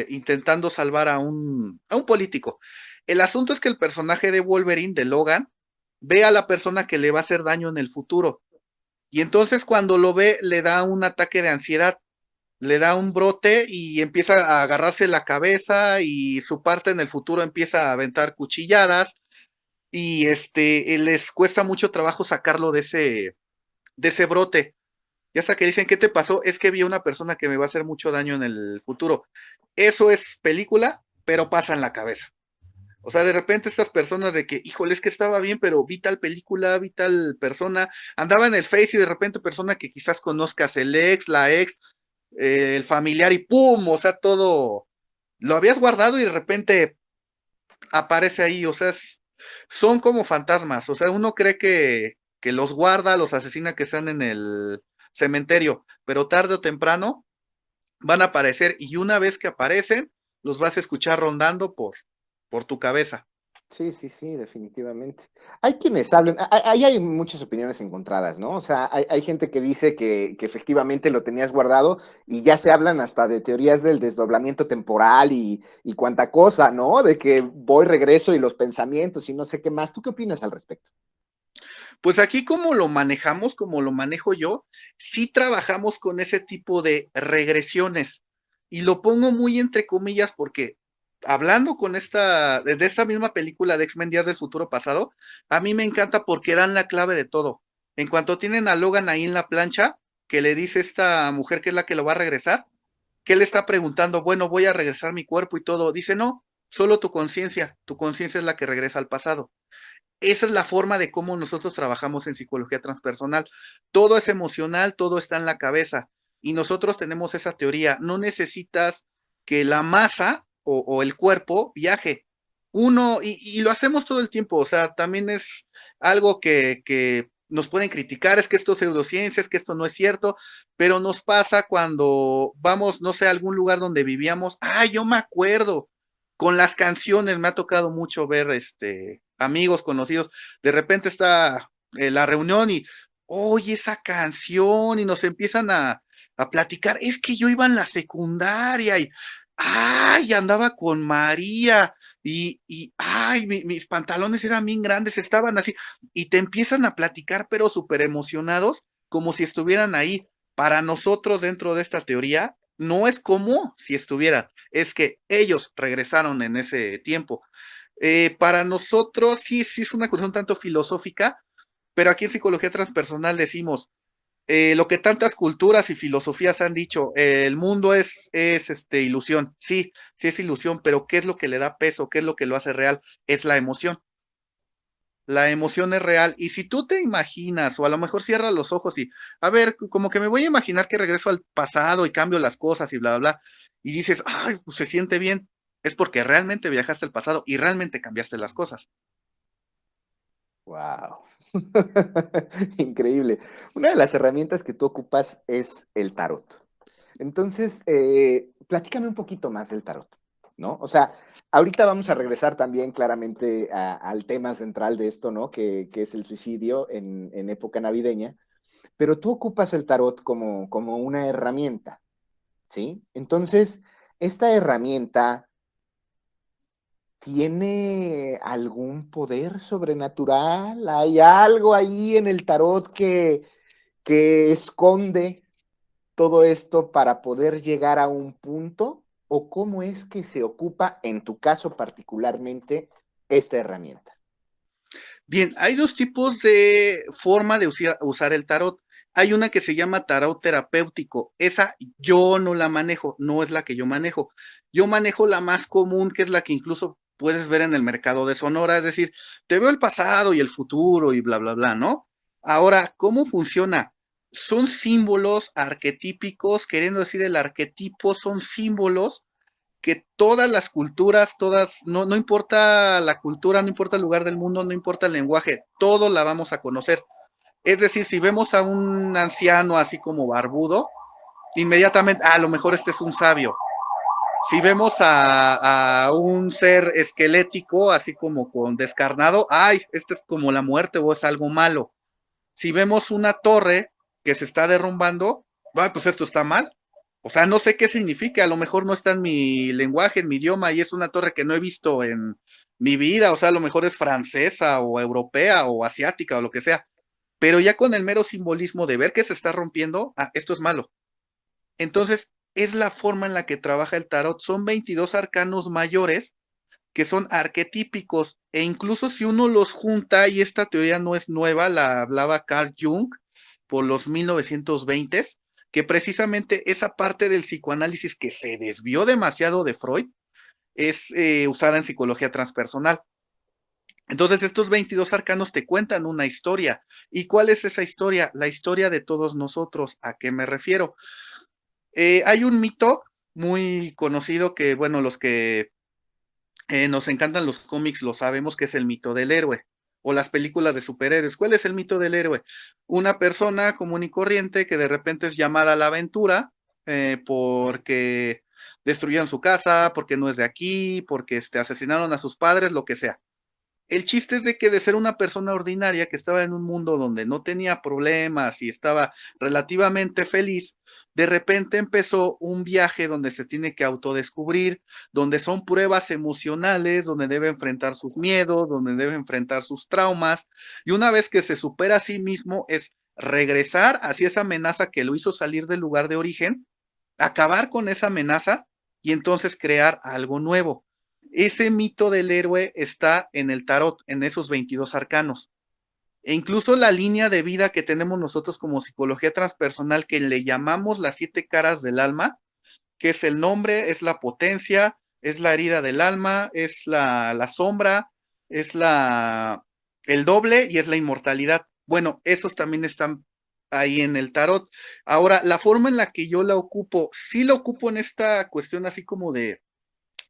intentando salvar a un político. El asunto es que el personaje de Wolverine, de Logan, ve a la persona que le va a hacer daño en el futuro. Y entonces cuando lo ve, le da un ataque de ansiedad, le da un brote y empieza a agarrarse la cabeza y su parte en el futuro empieza a aventar cuchilladas y les cuesta mucho trabajo sacarlo de ese brote. Y hasta que dicen, ¿qué te pasó? Es que vi a una persona que me va a hacer mucho daño en el futuro. Eso es película, pero pasa en la cabeza. O sea, de repente estas personas de que, híjole, es que estaba bien, pero vi tal película, vi tal persona, andaba en el Face y de repente persona que quizás conozcas, el ex, la ex, el familiar y ¡pum! O sea, todo lo habías guardado y de repente aparece ahí, o sea, son como fantasmas, o sea, uno cree que los guarda, los asesina que están en el cementerio, pero tarde o temprano van a aparecer y una vez que aparecen, los vas a escuchar rondando por tu cabeza. Sí, sí, sí, definitivamente. Hay quienes hablan, ahí hay muchas opiniones encontradas, ¿no? O sea, hay gente que dice que efectivamente lo tenías guardado y ya se hablan hasta de teorías del desdoblamiento temporal y cuánta cosa, ¿no? De que voy, regreso y los pensamientos y no sé qué más. ¿Tú qué opinas al respecto? Pues aquí como lo manejamos, como lo manejo yo, sí trabajamos con ese tipo de regresiones. Y lo pongo muy entre comillas porque hablando con de esta misma película de X-Men Días del Futuro Pasado, a mí me encanta porque dan la clave de todo. En cuanto tienen a Logan ahí en la plancha, que le dice esta mujer que es la que lo va a regresar, que él está preguntando, bueno, voy a regresar mi cuerpo y todo. Dice, no, solo tu conciencia es la que regresa al pasado. Esa es la forma de cómo nosotros trabajamos en psicología transpersonal. Todo es emocional, todo está en la cabeza. Y nosotros tenemos esa teoría. No necesitas que la masa o el cuerpo viaje. Y lo hacemos todo el tiempo. O sea, también es algo que nos pueden criticar, es que esto es pseudociencia, es que esto no es cierto, pero nos pasa cuando vamos, no sé, a algún lugar donde vivíamos. Ah, yo me acuerdo con las canciones, me ha tocado mucho ver amigos, conocidos, de repente está la reunión y, oye, esa canción, y nos empiezan a platicar, es que yo iba en la secundaria y, ay, andaba con María, ay, mis pantalones eran bien grandes, estaban así, y te empiezan a platicar, pero súper emocionados, como si estuvieran ahí. Para nosotros, dentro de esta teoría, no es como si estuvieran, es que ellos regresaron en ese tiempo. Para nosotros sí, sí es una cuestión tanto filosófica, pero aquí en psicología transpersonal decimos, lo que tantas culturas y filosofías han dicho, el mundo es ilusión, sí, sí es ilusión, pero ¿qué es lo que le da peso? ¿Qué es lo que lo hace real? Es la emoción. La emoción es real. Y si tú te imaginas, o a lo mejor cierras los ojos y, a ver, como que me voy a imaginar que regreso al pasado y cambio las cosas y bla, bla, bla, y dices, ay, pues se siente bien, es porque realmente viajaste al pasado y realmente cambiaste las cosas. Wow. Increíble. Una de las herramientas que tú ocupas es el tarot. Entonces, platícame un poquito más del tarot, ¿no? O sea, ahorita vamos a regresar también claramente al tema central de esto, ¿no? Que es el suicidio en época navideña, pero tú ocupas el tarot como una herramienta, ¿sí? Entonces, esta herramienta tiene algún poder sobrenatural, hay algo ahí en el tarot que esconde todo esto para poder llegar a un punto? ¿O cómo es que se ocupa, en tu caso particularmente, esta herramienta? Bien, hay dos tipos de forma de usar el tarot. Hay una que se llama tarot terapéutico. Esa yo no la manejo, no es la que yo manejo. Yo manejo la más común, que es la que incluso puedes ver en el mercado de Sonora, es decir, te veo el pasado y el futuro y bla, bla, bla, ¿no? Ahora, ¿cómo funciona? Son símbolos arquetípicos, queriendo decir el arquetipo, son símbolos que todas las culturas, todas, no, no importa la cultura, no importa el lugar del mundo, no importa el lenguaje, todo la vamos a conocer. Es decir, si vemos a un anciano así como barbudo, inmediatamente, a lo mejor este es un sabio. Si vemos a un ser esquelético, así como con descarnado, ay, este es como la muerte o es algo malo. Si vemos una torre que se está derrumbando, ay, pues esto está mal. O sea, no sé qué significa, a lo mejor no está en mi lenguaje, en mi idioma, y es una torre que no he visto en mi vida, o sea, a lo mejor es francesa o europea o asiática o lo que sea, pero ya con el mero simbolismo de ver que se está rompiendo, ah, esto es malo. Entonces, es la forma en la que trabaja el tarot. Son 22 arcanos mayores que son arquetípicos e incluso si uno los junta, y esta teoría no es nueva, la hablaba Carl Jung por los 1920, que precisamente esa parte del psicoanálisis que se desvió demasiado de Freud es usada en psicología transpersonal. Entonces estos 22 arcanos te cuentan una historia. ¿Y cuál es esa historia? La historia de todos nosotros. ¿A qué me refiero? Hay un mito muy conocido que, bueno, los que nos encantan los cómics lo sabemos, que es el mito del héroe o las películas de superhéroes. ¿Cuál es el mito del héroe? Una persona común y corriente que de repente es llamada a la aventura porque destruyeron su casa, porque no es de aquí, porque asesinaron a sus padres, lo que sea. El chiste es de que de ser una persona ordinaria que estaba en un mundo donde no tenía problemas y estaba relativamente feliz, de repente empezó un viaje donde se tiene que autodescubrir, donde son pruebas emocionales, donde debe enfrentar sus miedos, donde debe enfrentar sus traumas, y una vez que se supera a sí mismo es regresar hacia esa amenaza que lo hizo salir del lugar de origen, acabar con esa amenaza y entonces crear algo nuevo. Ese mito del héroe está en el tarot, en esos 22 arcanos. E incluso la línea de vida que tenemos nosotros como psicología transpersonal, que le llamamos las 7 caras del alma, que es el nombre, es la potencia, es la herida del alma, es la sombra, es el doble y es la inmortalidad. Bueno, esos también están ahí en el tarot. Ahora, la forma en la que yo la ocupo, sí la ocupo en esta cuestión así como de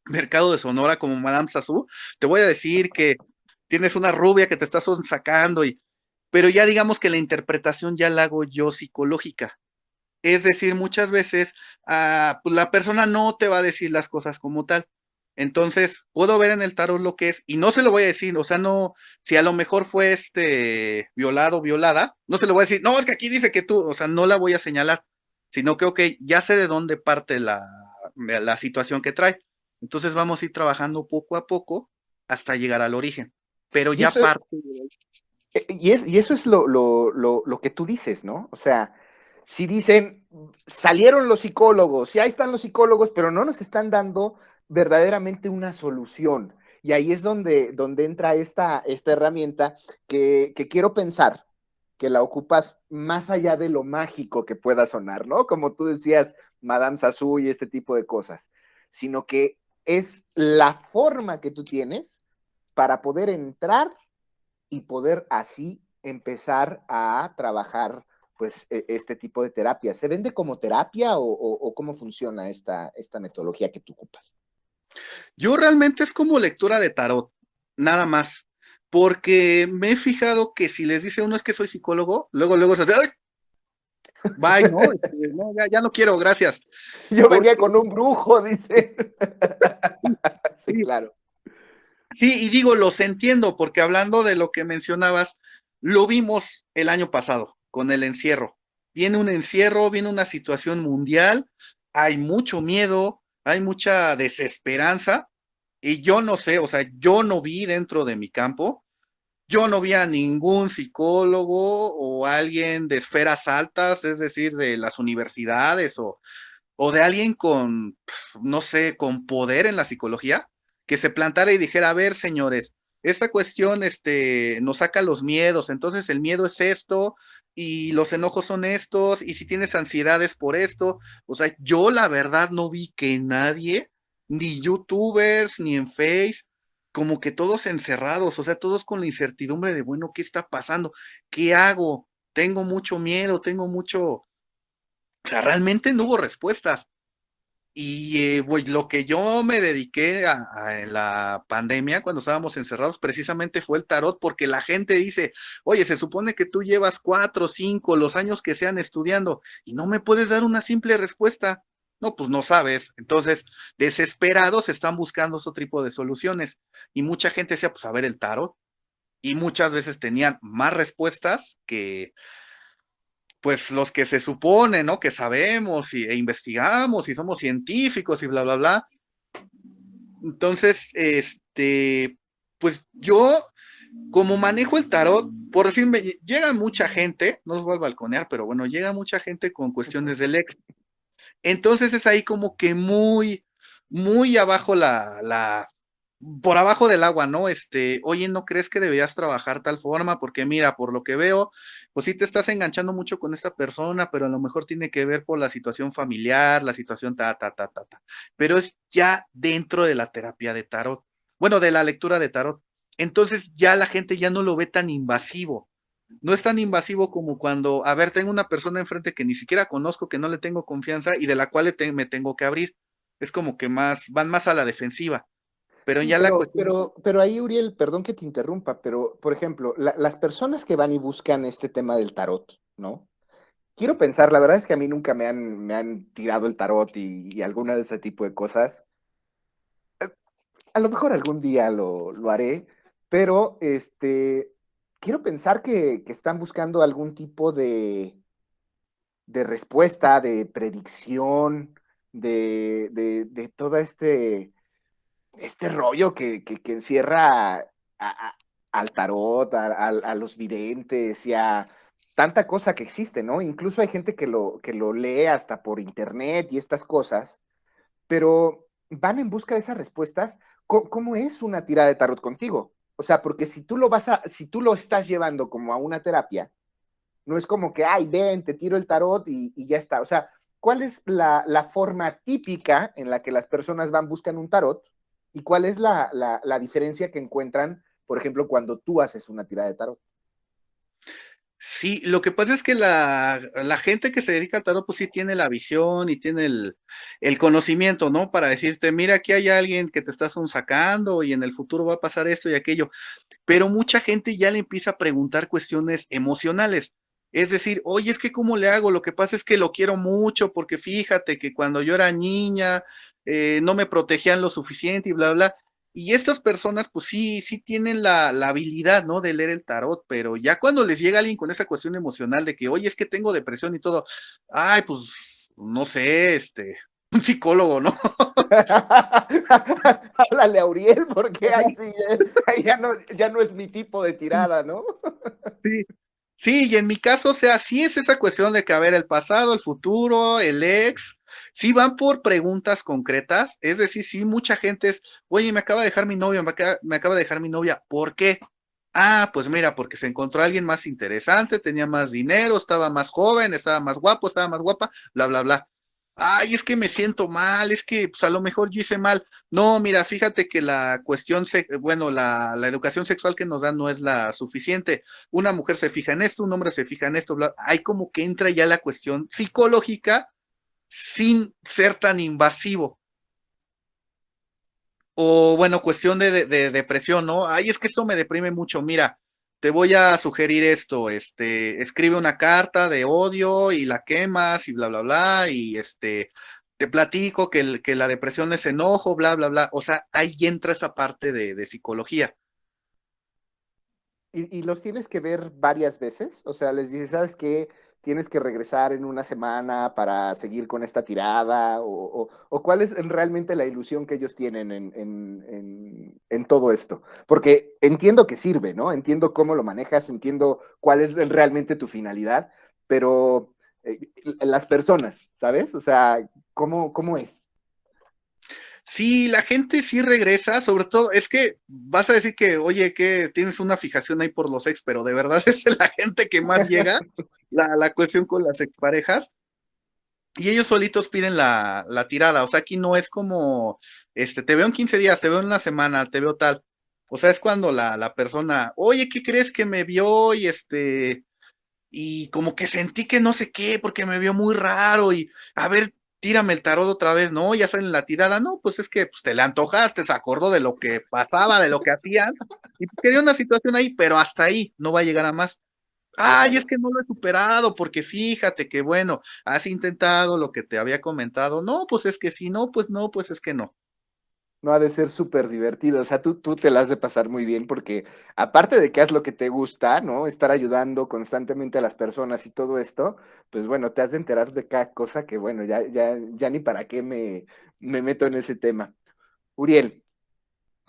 mercado de Sonora, como Madame Sassou. Te voy a decir que tienes una rubia que te está sacando, pero ya digamos que la interpretación ya la hago yo psicológica. Es decir, muchas veces pues la persona no te va a decir las cosas como tal. Entonces, puedo ver en el tarot lo que es, y no se lo voy a decir, o sea, no, si a lo mejor fue violado, violada, no se lo voy a decir, no, es que aquí dice que tú, o sea, no la voy a señalar, sino que, ok, ya sé de dónde parte la situación que trae. Entonces vamos a ir trabajando poco a poco hasta llegar al origen. Pero Y ya eso, parte. y eso es lo que tú dices, ¿no? O sea, si dicen, salieron los psicólogos, sí, ahí están los psicólogos, pero no nos están dando verdaderamente una solución. Y ahí es donde entra esta herramienta que quiero pensar que la ocupas más allá de lo mágico que pueda sonar, ¿no? Como tú decías, Madame Sassou y este tipo de cosas, sino que es la forma que tú tienes para poder entrar y poder así empezar a trabajar pues este tipo de terapia. ¿Se vende como terapia o cómo funciona esta metodología que tú ocupas? Yo realmente es como lectura de tarot, nada más. Porque me he fijado que si les dice uno es que soy psicólogo, luego se hace, ¡ay! Bye, ¿no? No, ya no quiero, gracias. Yo venía Porque con un brujo, dice. Sí, sí, claro. sí, y digo, los entiendo, porque hablando de lo que mencionabas, lo vimos el año pasado con el encierro. Viene un encierro, viene una situación mundial, hay mucho miedo, hay mucha desesperanza, y yo no sé, o sea, yo no vi dentro de mi campo, yo no vi a ningún psicólogo o alguien de esferas altas, es decir, de las universidades o de alguien con, no sé, con poder en la psicología, que se plantara y dijera, a ver, señores, esta cuestión nos saca los miedos, entonces el miedo es esto y los enojos son estos y si tienes ansiedades por esto, o sea, yo la verdad no vi que nadie, ni youtubers, ni en Face, como que todos encerrados, o sea, todos con la incertidumbre de, bueno, ¿qué está pasando? ¿Qué hago? Tengo mucho miedo, tengo mucho, o sea, realmente no hubo respuestas. Y pues, lo que yo me dediqué en la pandemia, cuando estábamos encerrados, precisamente fue el tarot, porque la gente dice, oye, se supone que tú llevas 4, 5, los años que sean estudiando, y no me puedes dar una simple respuesta. No, pues no sabes. Entonces, desesperados están buscando otro tipo de soluciones. Y mucha gente decía, pues a ver el tarot. Y muchas veces tenían más respuestas que, pues los que se supone, ¿no? Que sabemos e investigamos y somos científicos y bla, bla, bla. Entonces, pues yo, como manejo el tarot, por decirme, llega mucha gente, no los voy a balconear, pero bueno, llega mucha gente con cuestiones del ex. Entonces es ahí como que muy, muy abajo por abajo del agua, ¿no? Oye, ¿no crees que deberías trabajar tal forma? Porque mira, por lo que veo, pues sí te estás enganchando mucho con esta persona, pero a lo mejor tiene que ver por la situación familiar, la situación ta. Pero es ya dentro de la terapia de tarot. Bueno, de la lectura de tarot. Entonces ya la gente ya no lo ve tan invasivo. No es tan invasivo como cuando, a ver, tengo una persona enfrente que ni siquiera conozco, que no le tengo confianza y de la cual me tengo que abrir. Es como que van más a la defensiva. Pero Sí, ya la cuestión, pero ahí, Uriel, perdón que te interrumpa, pero, por ejemplo, las personas que van y buscan este tema del tarot, ¿no? Quiero pensar, la verdad es que a mí nunca me han tirado el tarot y alguna de ese tipo de cosas. A lo mejor algún día lo haré, pero quiero pensar que están buscando algún tipo de respuesta, de predicción, de todo este rollo que encierra al tarot, a los videntes y a tanta cosa que existe, ¿no? Incluso hay gente que lo lee hasta por internet y estas cosas, pero van en busca de esas respuestas. ¿Cómo es una tirada de tarot contigo? O sea, porque si tú lo estás llevando como a una terapia, no es como que, ay, ven, te tiro el tarot y ya está. O sea, ¿cuál es la forma típica en la que las personas van, buscan un tarot? ¿Y cuál es la diferencia que encuentran, por ejemplo, cuando tú haces una tirada de tarot? sí, lo que pasa es que la gente que se dedica al tarot, pues sí tiene la visión y tiene el conocimiento, ¿no? Para decirte, mira, aquí hay alguien que te está sacando y en el futuro va a pasar esto y aquello. Pero mucha gente ya le empieza a preguntar cuestiones emocionales. Es decir, oye, es que ¿cómo le hago? Lo que pasa es que lo quiero mucho porque fíjate que cuando yo era niña no me protegían lo suficiente y bla, bla. Y estas personas, pues sí, sí tienen la habilidad, ¿no? De leer el tarot, pero ya cuando les llega alguien con esa cuestión emocional de que, oye, es que tengo depresión y todo, ay, pues, no sé, un psicólogo, ¿no? Háblale a Uriel, porque ahí sí, ahí ya no es mi tipo de Sí, tirada, ¿no? sí, sí, y en mi caso, o sea, sí es esa cuestión de que, a ver, el pasado, el futuro, el ex, sí van por preguntas concretas, es decir, sí, mucha gente es, oye, me acaba de dejar mi novio, me acaba de dejar mi novia, ¿por qué? Ah, pues mira, porque se encontró alguien más interesante, tenía más dinero, estaba más joven, estaba más guapo, estaba más guapa, bla, bla, bla. Ay, es que me siento mal, es que pues a lo mejor yo hice mal. No, mira, fíjate que la cuestión, bueno, la educación sexual que nos dan no es la suficiente. Una mujer se fija en esto, un hombre se fija en esto, bla. Hay como que entra ya la cuestión psicológica sin ser tan invasivo. O bueno, cuestión de depresión, ¿no? Ay, es que esto me deprime mucho. Mira, te voy a sugerir esto, escribe una carta de odio y la quemas y bla, bla, bla, y te platico que la depresión es enojo, bla, bla, bla. O sea, ahí entra esa parte de psicología. Y los tienes que ver varias veces, o sea, les dices, ¿sabes qué? Tienes que regresar en una semana para seguir con esta tirada, o cuál es realmente la ilusión que ellos tienen en todo esto. Porque entiendo que sirve, ¿no? Entiendo cómo lo manejas, entiendo cuál es realmente tu finalidad, pero las personas, ¿sabes? O sea, ¿cómo es? Sí, la gente sí regresa, sobre todo, es que vas a decir que, oye, que tienes una fijación ahí por los ex, pero de verdad es la gente que más llega, la cuestión con las exparejas, y ellos solitos piden la tirada, o sea, aquí no es como, te veo en 15 días, te veo en una semana, te veo tal, o sea, es cuando la persona, oye, ¿qué crees que me vio? Y como que sentí que no sé qué, porque me vio muy raro y, a ver, tírame el tarot otra vez, ¿no? Ya sale en la tirada, no, pues es que pues, te le antojaste, se acordó de lo que pasaba, de lo que hacían, y quería una situación ahí, pero hasta ahí, no va a llegar a más. Ay, es Claro. que no lo he superado, porque fíjate que bueno, has intentado lo que te había comentado, no, pues es que sí, no, pues no, pues es que no. No ha de ser súper divertido, o sea, tú te la has de pasar muy bien porque aparte de que haz lo que te gusta, ¿no? Estar ayudando constantemente a las personas y todo esto, pues bueno, te has de enterar de cada cosa que bueno, ya ni para qué me meto en ese tema. Uriel,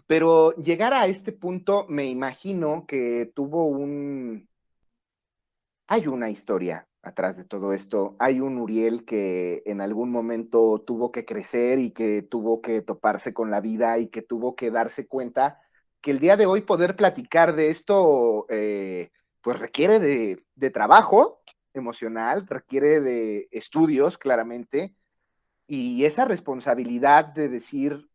pero llegar a este punto me imagino que tuvo hay una historia atrás de todo esto. Hay un Uriel que en algún momento tuvo que crecer y que tuvo que toparse con la vida y que tuvo que darse cuenta que el día de hoy poder platicar de esto, pues requiere de trabajo emocional, requiere de estudios, claramente, y esa responsabilidad de decir,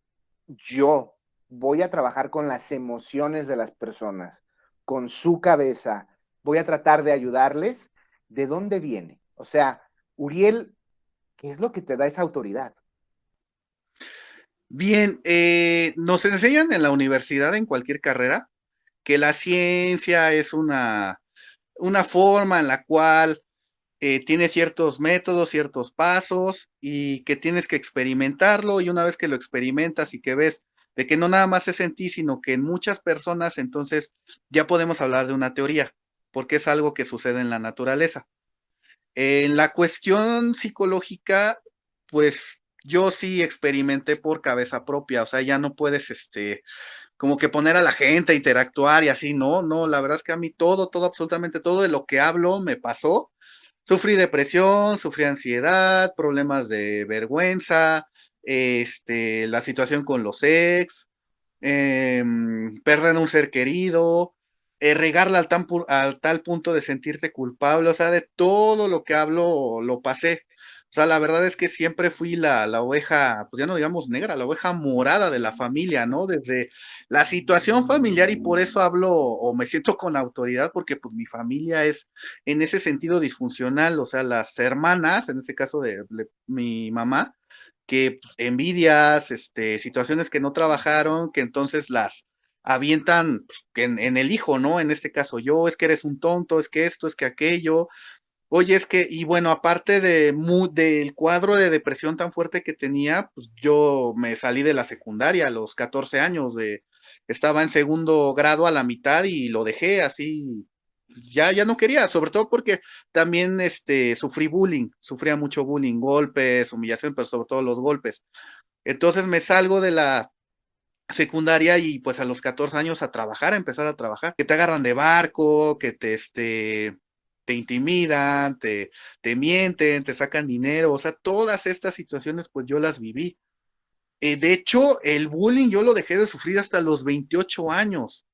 yo voy a trabajar con las emociones de las personas, con su cabeza. voy a tratar de ayudarles. ¿De dónde viene? O sea, Uriel, ¿qué es lo que te da esa autoridad? Bien, nos enseñan en la universidad, en cualquier carrera, que la ciencia es una forma en la cual tiene ciertos métodos, ciertos pasos y que tienes que experimentarlo y una vez que lo experimentas y que ves de que no nada más es en ti, sino que en muchas personas, entonces ya podemos hablar de una teoría, porque es algo que sucede en la naturaleza. En la cuestión psicológica, pues yo sí experimenté por cabeza propia, o sea, ya no puedes, como que poner a la gente a interactuar y así, no, no, la verdad es que a mí todo, absolutamente todo de lo que hablo me pasó. Sufrí depresión, sufrí ansiedad, problemas de vergüenza, la situación con los ex, perder a un ser querido, regarla al tal punto de sentirte culpable, o sea, de todo lo que hablo lo pasé. O sea, la verdad es que siempre fui la oveja, pues ya no digamos negra, la oveja morada de la familia, ¿no? Desde la situación familiar y por eso hablo o me siento con autoridad porque pues mi familia es en ese sentido disfuncional, o sea, las hermanas, en este caso de mi mamá, que pues, envidias, situaciones que no trabajaron, que entonces las avientan pues, en el hijo, ¿no? En este caso yo, es que eres un tonto, es que esto, es que aquello. Oye, es que, y bueno, aparte del cuadro de depresión tan fuerte que tenía, pues yo me salí de la secundaria a los 14 años, estaba en segundo grado a la mitad y lo dejé así, ya no quería, sobre todo porque también sufrí bullying, sufría mucho bullying, golpes, humillación, pero sobre todo los golpes. Entonces me salgo de la secundaria y pues a los 14 años a trabajar, a empezar a trabajar, que te agarran de barco, que te intimidan, te mienten, te sacan dinero, o sea, todas estas situaciones pues yo las viví. De hecho, el bullying yo lo dejé de sufrir hasta los 28 años,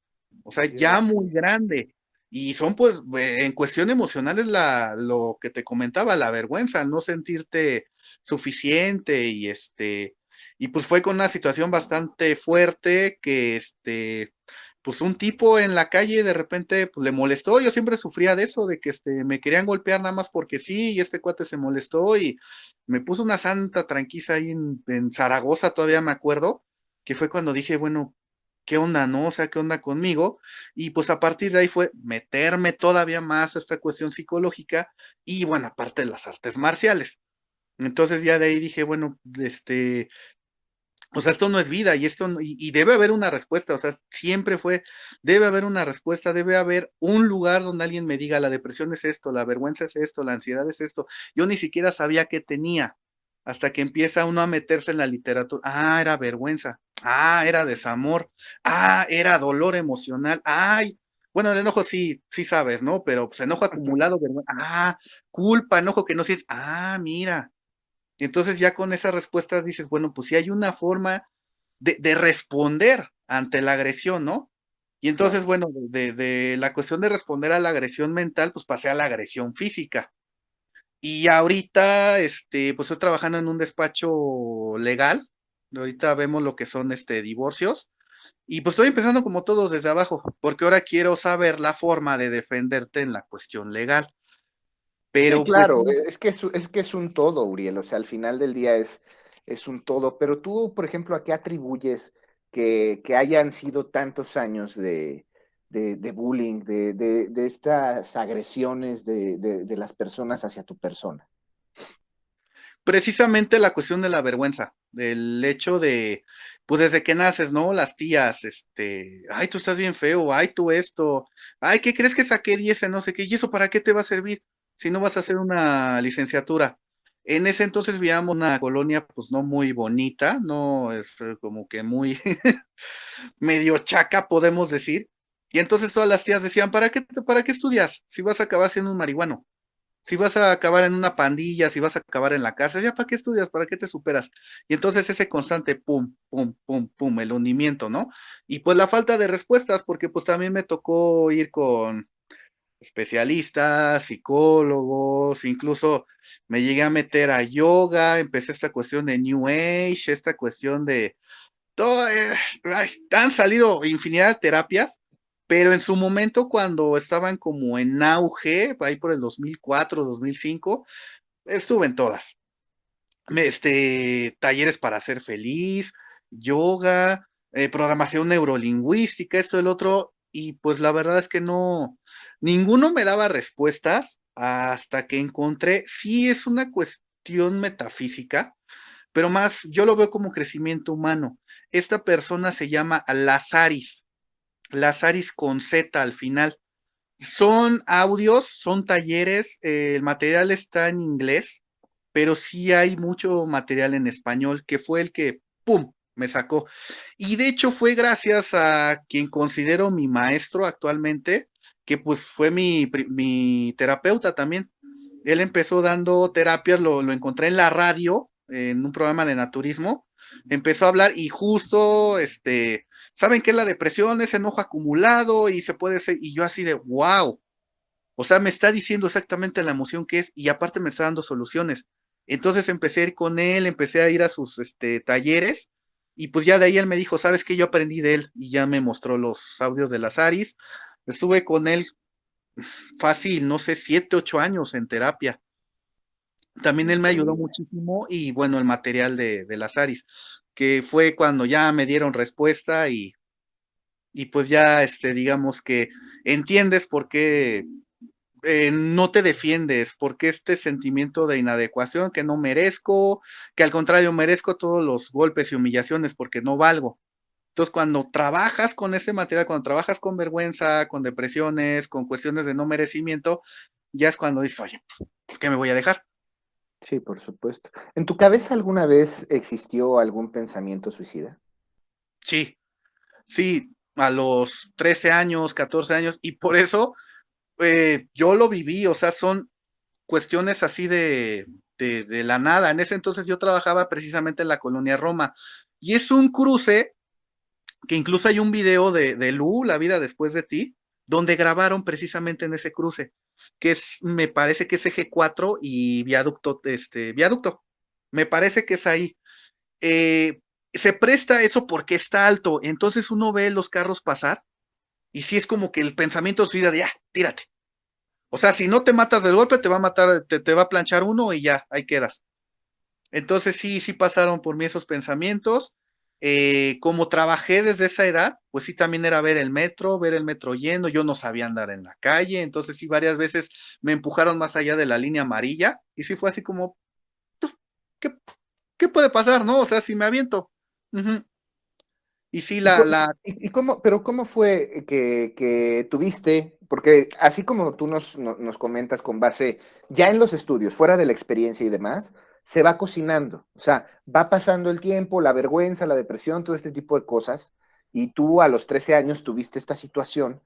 o sea, ya Fíjate. muy grande. Y son pues en cuestión emocional es lo que te comentaba, la vergüenza, no sentirte suficiente y pues fue con una situación bastante fuerte que pues un tipo en la calle de repente pues, le molestó, yo siempre sufría de eso, de que me querían golpear nada más porque sí, y este cuate se molestó y me puso una santa tranquiza ahí en Zaragoza, todavía me acuerdo, que fue cuando dije, bueno, ¿qué onda, no? O sea, ¿qué onda conmigo? Y pues a partir de ahí fue meterme todavía más a esta cuestión psicológica y bueno, aparte de las artes marciales. Entonces ya de ahí dije, bueno, o sea, esto no es vida y y debe haber una respuesta, o sea, siempre fue, debe haber una respuesta, debe haber un lugar donde alguien me diga, la depresión es esto, la vergüenza es esto, la ansiedad es esto. Yo ni siquiera sabía qué tenía, hasta que empieza uno a meterse en la literatura. Ah, era vergüenza. Ah, era desamor. Ah, era dolor emocional. Ay, bueno, el enojo sí, sí sabes, ¿no? Pero pues enojo acumulado, vergüenza. Ah, culpa, enojo que no sientes. Ah, mira. Y entonces ya con esas respuestas dices, bueno, pues sí hay una forma de responder ante la agresión, ¿no? Y entonces, Claro. bueno, de la cuestión de responder a la agresión mental, pues pasé a la agresión física. Y ahorita, pues estoy trabajando en un despacho legal. Ahorita vemos lo que son, divorcios. Y pues estoy empezando como todos desde abajo, porque ahora quiero saber la forma de defenderte en la cuestión legal. Sí, Pero pues claro, sí. es que es un todo, Uriel, o sea, al final del día es un todo, pero tú, por ejemplo, ¿a qué atribuyes que hayan sido tantos años de bullying, de estas agresiones de las personas hacia tu persona? Precisamente la cuestión de la vergüenza, del hecho de, pues desde que naces, ¿no? Las tías, ay, tú estás bien feo, ay, tú esto, ay, ¿qué crees que saqué 10 en no sé qué? ¿Y eso para qué te va a servir si no vas a hacer una licenciatura? En ese entonces vivíamos una colonia, pues no muy bonita, no es como que muy medio chaca, podemos decir. Y entonces todas las tías decían, para qué estudias si vas a acabar siendo un marihuano? Si vas a acabar en una pandilla, si vas a acabar en la cárcel, ya para qué estudias, para qué te superas. Y entonces ese constante pum, pum, pum, pum, el hundimiento, ¿no? Y pues la falta de respuestas, porque pues también me tocó ir con especialistas, psicólogos, incluso me llegué a meter a yoga, empecé esta cuestión de New Age, esta cuestión de todo, han salido infinidad de terapias, pero en su momento cuando estaban como en auge, ahí por el 2004, 2005, estuve en todas. Talleres para ser feliz, yoga, programación neurolingüística, esto, el otro, y pues la verdad es que no, ninguno me daba respuestas hasta que encontré, sí es una cuestión metafísica, pero más yo lo veo como crecimiento humano. Esta persona se llama Lazaris, Lazaris con Z al final. Son audios, son talleres, el material está en inglés, pero sí hay mucho material en español, que fue el que, ¡pum!, me sacó. Y de hecho fue gracias a quien considero mi maestro actualmente, que pues fue mi terapeuta también. Él empezó dando terapias, lo encontré en la radio, en un programa de naturismo, empezó a hablar y justo, ¿saben qué es la depresión? Es enojo acumulado y se puede ser, y yo así de, wow, o sea, me está diciendo exactamente la emoción que es y aparte me está dando soluciones. Entonces empecé a ir con él, empecé a ir a sus talleres y pues ya de ahí él me dijo, ¿sabes qué? Yo aprendí de él y ya me mostró los audios de las Aris. Estuve con él fácil, no sé, 7, 8 años en terapia. También él me ayudó Increíble. muchísimo y bueno, el material de las Aris, que fue cuando ya me dieron respuesta y pues ya, digamos que entiendes por qué no te defiendes, porque este sentimiento de inadecuación, que no merezco, que al contrario merezco todos los golpes y humillaciones porque no valgo. Entonces, cuando trabajas con ese material, cuando trabajas con vergüenza, con depresiones, con cuestiones de no merecimiento, ya es cuando dices, oye, ¿por qué me voy a dejar? Sí, por supuesto. ¿En tu cabeza alguna vez existió algún pensamiento suicida? Sí, sí, a los 13 años, 14 años, y por eso yo lo viví, o sea, son cuestiones así de la nada. En ese entonces yo trabajaba precisamente en la colonia Roma y es un cruce que incluso hay un video de Lu, La vida después de ti, donde grabaron precisamente en ese cruce, que es, me parece que es eje 4 y viaducto, me parece que es ahí. Se presta eso porque está alto, entonces uno ve los carros pasar y sí es como que el pensamiento suicida de, ya, tírate. O sea, si no te matas del golpe, te va a matar, te va a planchar uno y ya, ahí quedas. Entonces sí, sí pasaron por mí esos pensamientos. Como trabajé desde esa edad, pues sí también era ver el metro yendo, yo no sabía andar en la calle, entonces sí varias veces me empujaron más allá de la línea amarilla y sí fue así como, ¿qué, qué puede pasar, no? O sea, si me aviento. Ujú. Y sí, ¿Y, pero cómo fue que tuviste, porque así como tú nos comentas con base ya en los estudios, fuera de la experiencia y demás, se va cocinando, o sea, va pasando el tiempo, la vergüenza, la depresión, todo este tipo de cosas, y tú a los 13 años tuviste esta situación.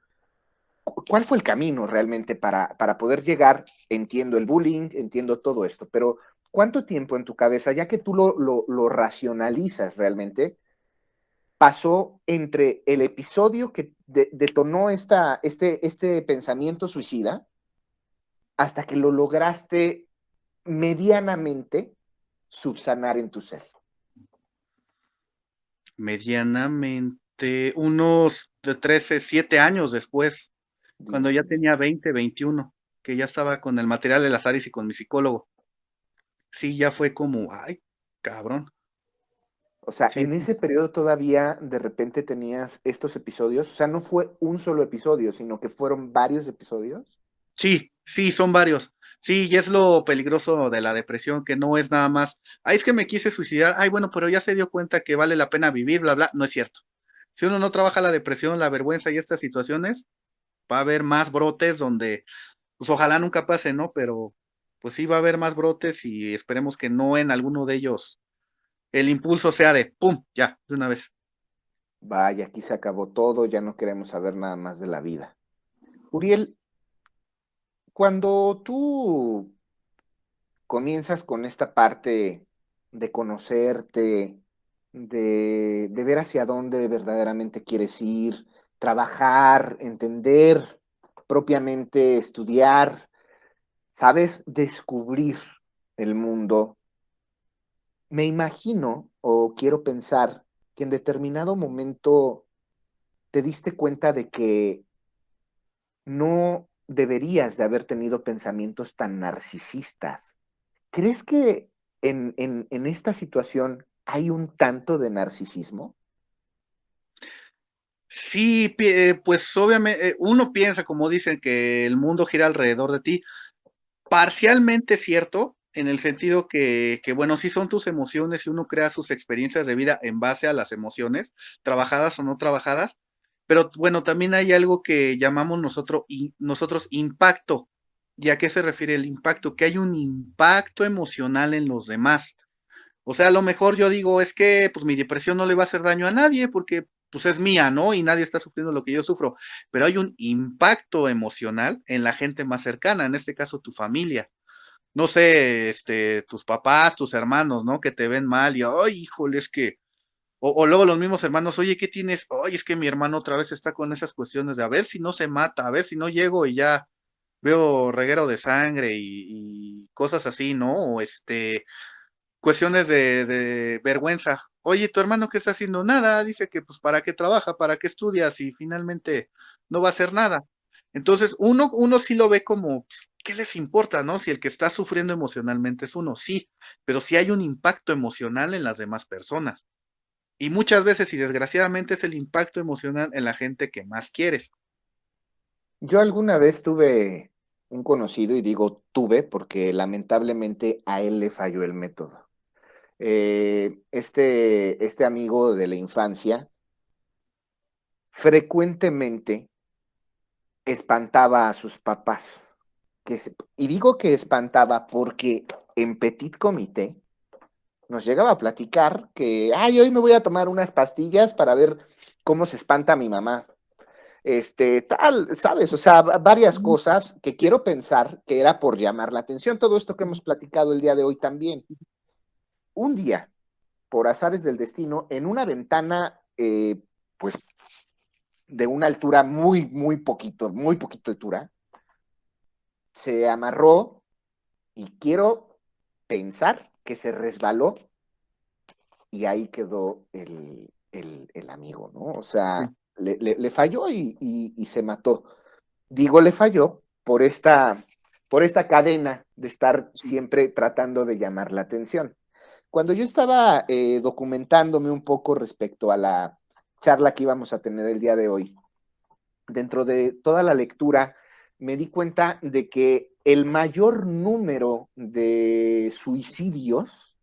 ¿Cuál fue el camino realmente para poder llegar? Entiendo el bullying, entiendo todo esto, pero ¿cuánto tiempo en tu cabeza, ya que tú lo racionalizas realmente, pasó entre el episodio que detonó este pensamiento suicida hasta que lo lograste medianamente subsanar en tu ser? medianamente unos de 13, 7 años después, cuando Dios ya mío. tenía 20, 21, que ya estaba con el material de las Aris y con mi psicólogo. Sí, ya fue como, ay, cabrón. O sea, Sí, en sí, ese periodo todavía de repente tenías estos episodios, o sea, no fue un solo episodio, sino que fueron varios episodios. sí, sí, son varios. Sí, y es lo peligroso de la depresión, que no es nada más, ay, es que me quise suicidar, ay, bueno, pero ya se dio cuenta que vale la pena vivir, bla, bla, no es cierto. Si uno no trabaja la depresión, la vergüenza y estas situaciones, va a haber más brotes donde, pues ojalá nunca pase, ¿no? Pero, pues sí va a haber más brotes y esperemos que no en alguno de ellos el impulso sea de, ¡pum!, ya, de una vez. Vaya, aquí se acabó todo, ya no queremos saber nada más de la vida. Uriel, cuando tú comienzas con esta parte de conocerte, de ver hacia dónde verdaderamente quieres ir, trabajar, entender, propiamente estudiar, sabes, descubrir el mundo. Me imagino o quiero pensar que en determinado momento te diste cuenta de que no deberías de haber tenido pensamientos tan narcisistas. ¿Crees que en esta situación hay un tanto de narcisismo? Sí, pues obviamente uno piensa, como dicen, que el mundo gira alrededor de ti. Parcialmente cierto, en el sentido que, bueno, sí son tus emociones y uno crea sus experiencias de vida en base a las emociones, trabajadas o no trabajadas, pero bueno, también hay algo que llamamos nosotros impacto. ¿Y a qué se refiere el impacto? Que hay un impacto emocional en los demás. O sea, a lo mejor yo digo, es que pues mi depresión no le va a hacer daño a nadie porque pues es mía, ¿no? Y nadie está sufriendo lo que yo sufro, pero hay un impacto emocional en la gente más cercana, en este caso tu familia. No sé, tus papás, tus hermanos, ¿no? Que te ven mal y, ay, híjole, es que, o luego los mismos hermanos, oye, ¿qué tienes? Oye, es que mi hermano otra vez está con esas cuestiones de a ver si no se mata, a ver si no llego y ya veo reguero de sangre y cosas así, ¿no? O cuestiones de vergüenza. Oye, ¿tu hermano qué está haciendo? Nada, dice que pues para qué trabaja, para qué estudias y finalmente no va a hacer nada. Entonces, uno sí lo ve como, pues, ¿qué les importa, no? Si el que está sufriendo emocionalmente es uno, sí, pero sí hay un impacto emocional en las demás personas. Y muchas veces, y desgraciadamente, es el impacto emocional en la gente que más quieres. Yo alguna vez tuve un conocido, y digo tuve porque lamentablemente a él le falló el método. Este amigo de la infancia frecuentemente espantaba a sus papás. Y digo que espantaba porque en Petit Comité nos llegaba a platicar que, ay, hoy me voy a tomar unas pastillas para ver cómo se espanta mi mamá. Tal, ¿sabes? O sea, varias cosas que quiero pensar que era por llamar la atención. Todo esto que hemos platicado el día de hoy también. Un día, por azares del destino, en una ventana, pues, de una altura muy poquito altura, se amarró y quiero pensar que se resbaló y ahí quedó el amigo, ¿no? O sea, Sí, le falló y se mató. Digo, le falló por esta cadena de estar sí. siempre tratando de llamar la atención. Cuando yo estaba documentándome un poco respecto a la charla que íbamos a tener el día de hoy, dentro de toda la lectura me di cuenta de que el mayor número de suicidios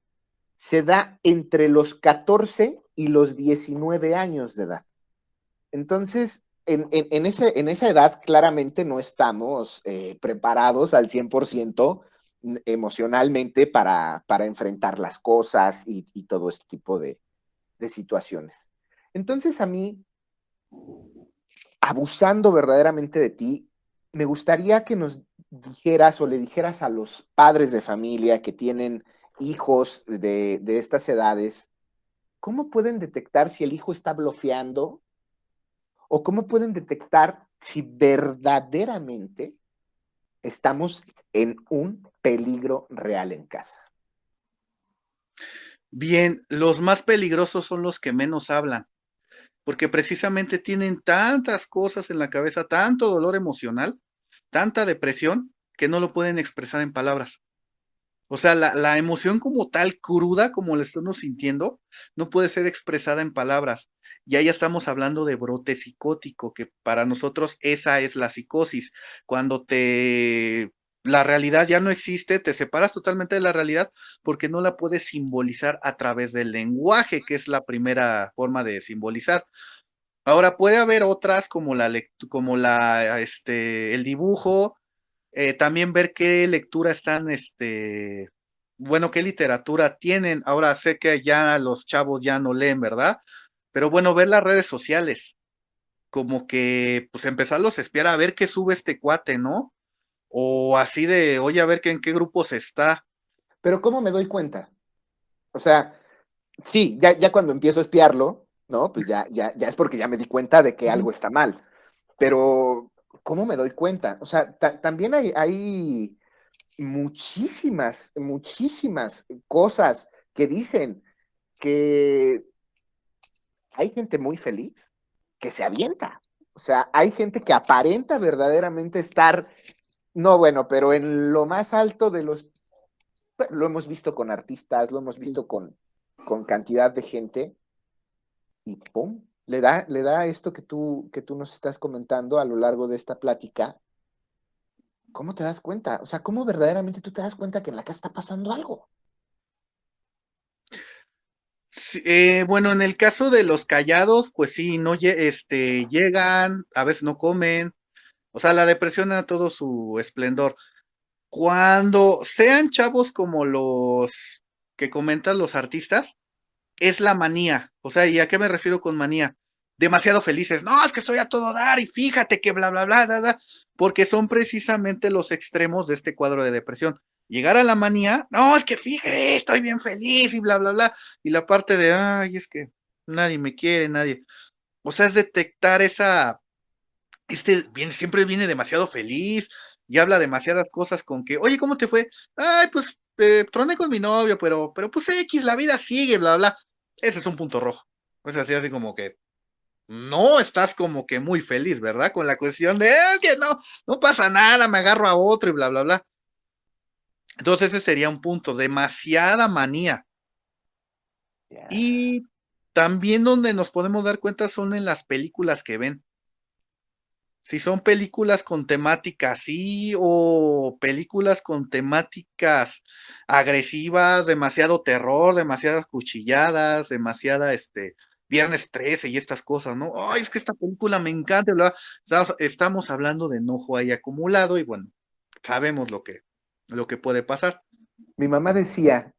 se da entre los 14 y los 19 años de edad. Entonces, en esa edad claramente no estamos preparados al 100% emocionalmente para enfrentar las cosas y todo este tipo de situaciones. Entonces, a mí, abusando verdaderamente de ti, me gustaría que nos dijeras o le dijeras a los padres de familia que tienen hijos de estas edades, ¿cómo pueden detectar si el hijo está bloqueando o cómo pueden detectar si verdaderamente estamos en un peligro real en casa? Bien, los más peligrosos son los que menos hablan, porque precisamente tienen tantas cosas en la cabeza, tanto dolor emocional, tanta depresión, que no lo pueden expresar en palabras. O sea, la emoción como tal, cruda, como la estamos sintiendo, no puede ser expresada en palabras. Y ahí estamos hablando de brote psicótico, que para nosotros esa es la psicosis. Cuando la realidad ya no existe, te separas totalmente de la realidad porque no la puedes simbolizar a través del lenguaje, que es la primera forma de simbolizar. Ahora puede haber otras como el dibujo, también ver qué lectura están, bueno, qué literatura tienen. Ahora sé que ya los chavos ya no leen, ¿verdad? Pero bueno, ver las redes sociales, como que, pues empezarlos a espiar a ver qué sube este cuate, ¿no? O así de, oye, a ver en qué grupos está. Pero ¿cómo me doy cuenta? O sea, sí, ya cuando empiezo a espiarlo, ¿no? Pues ya es porque ya me di cuenta de que Ujú. algo está mal. Pero, ¿cómo me doy cuenta? O sea, también hay muchísimas cosas que dicen que hay gente muy feliz que se avienta. O sea, hay gente que aparenta verdaderamente estar, no bueno, pero en lo más alto de los, lo hemos visto con artistas, lo hemos visto con cantidad de gente, y ¡pum! Le da esto que tú nos estás comentando a lo largo de esta plática. ¿Cómo te das cuenta? O sea, ¿cómo verdaderamente tú te das cuenta que en la casa está pasando algo? Sí, bueno, en el caso de los callados, pues sí, no llegan, a veces no comen, o sea, la depresión a todo su esplendor. Cuando sean chavos como los que comentan los artistas, es la manía. O sea, ¿y a qué me refiero con manía? Demasiado felices. No, es que estoy a todo dar y fíjate que bla, bla, bla, bla, bla, porque son precisamente los extremos de este cuadro de depresión. Llegar a la manía, no, es que fíjate, estoy bien feliz y bla, bla, bla. Y la parte de, ay, es que nadie me quiere, nadie. O sea, es detectar siempre viene demasiado feliz y habla demasiadas cosas con que, oye, ¿cómo te fue? Ay, pues troné con mi novio, pero pues X, la vida sigue, bla, bla. Ese es un punto rojo. Es así como que no estás como que muy feliz, ¿verdad? Con la cuestión de, es que no pasa nada, me agarro a otro y bla, bla, bla. Entonces ese sería un punto, demasiada manía. Ya. Y también donde nos podemos dar cuenta son en las películas que ven. Si son películas con temática así, o películas con temáticas agresivas, demasiado terror, demasiadas cuchilladas, demasiada, Viernes 13 y estas cosas, ¿no? Ay, es que esta película me encanta, bla, estamos hablando de enojo ahí acumulado y bueno, sabemos lo que puede pasar. Mi mamá decía,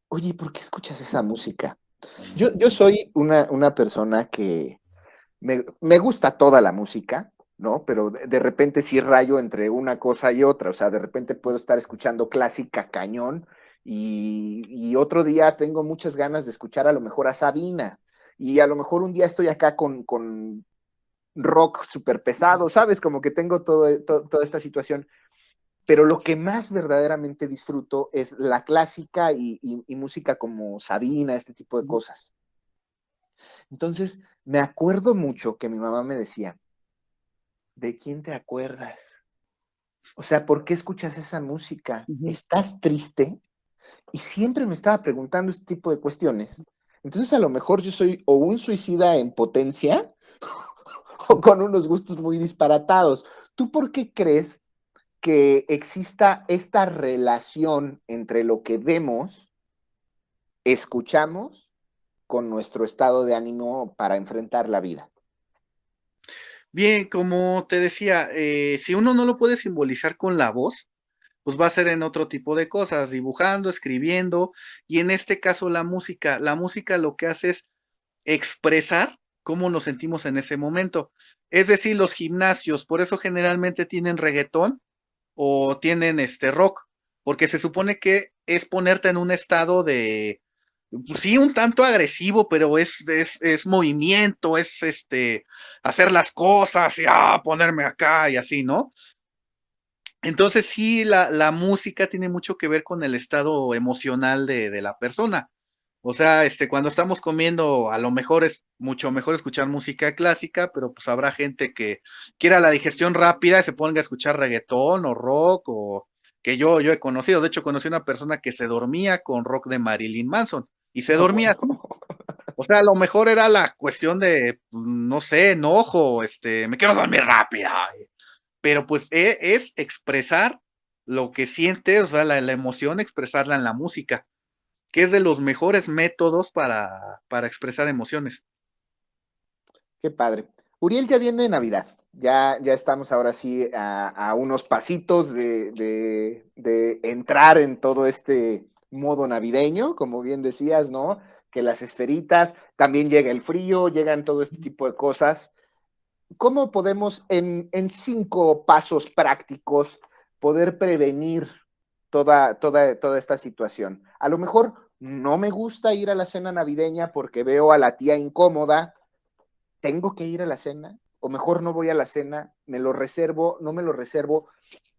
oye, ¿por qué escuchas esa música? Yo soy una persona que me gusta toda la música, ¿no? Pero de repente sí rayo entre una cosa y otra. O sea, de repente puedo estar escuchando clásica cañón y otro día tengo muchas ganas de escuchar a lo mejor a Sabina. Y a lo mejor un día estoy acá con rock súper pesado, ¿sabes? Como que tengo toda esta situación. Pero lo que más verdaderamente disfruto es la clásica y música como Sabina, este tipo de cosas. Entonces, me acuerdo mucho que mi mamá me decía, ¿de quién te acuerdas? O sea, ¿por qué escuchas esa música? Ujú. ¿Estás triste? Y siempre me estaba preguntando este tipo de cuestiones. Entonces, a lo mejor yo soy o un suicida en potencia o con unos gustos muy disparatados. ¿Tú por qué crees que exista esta relación entre lo que vemos, escuchamos, con nuestro estado de ánimo para enfrentar la vida? Bien, como te decía, si uno no lo puede simbolizar con la voz, pues va a ser en otro tipo de cosas, dibujando, escribiendo, y en este caso la música lo que hace es expresar cómo nos sentimos en ese momento. Es decir, los gimnasios, por eso generalmente tienen reggaetón o tienen rock, porque se supone que es ponerte en un estado de, pues sí, un tanto agresivo, pero es movimiento, es hacer las cosas y ponerme acá y así, ¿no? Entonces sí, la música tiene mucho que ver con el estado emocional de la persona. O sea, cuando estamos comiendo, a lo mejor es mucho mejor escuchar música clásica, pero pues habrá gente que quiera la digestión rápida y se ponga a escuchar reggaetón o rock o que yo he conocido. De hecho, conocí una persona que se dormía con rock de Marilyn Manson y se No, dormía bueno. así. O sea, a lo mejor era la cuestión de, no sé, enojo, me quiero dormir rápida. Pero pues es expresar lo que siente, o sea, la emoción, expresarla en la música, que es de los mejores métodos para expresar emociones. Qué padre. Uriel, ya viene Navidad. Ya estamos ahora sí a unos pasitos de entrar en todo este modo navideño, como bien decías, ¿no? Que las esferitas, también llega el frío, llegan todo este tipo de cosas. ¿Cómo podemos en 5 pasos prácticos poder prevenir toda esta situación? A lo mejor no me gusta ir a la cena navideña porque veo a la tía incómoda. ¿Tengo que ir a la cena? O mejor no voy a la cena, me lo reservo, no me lo reservo.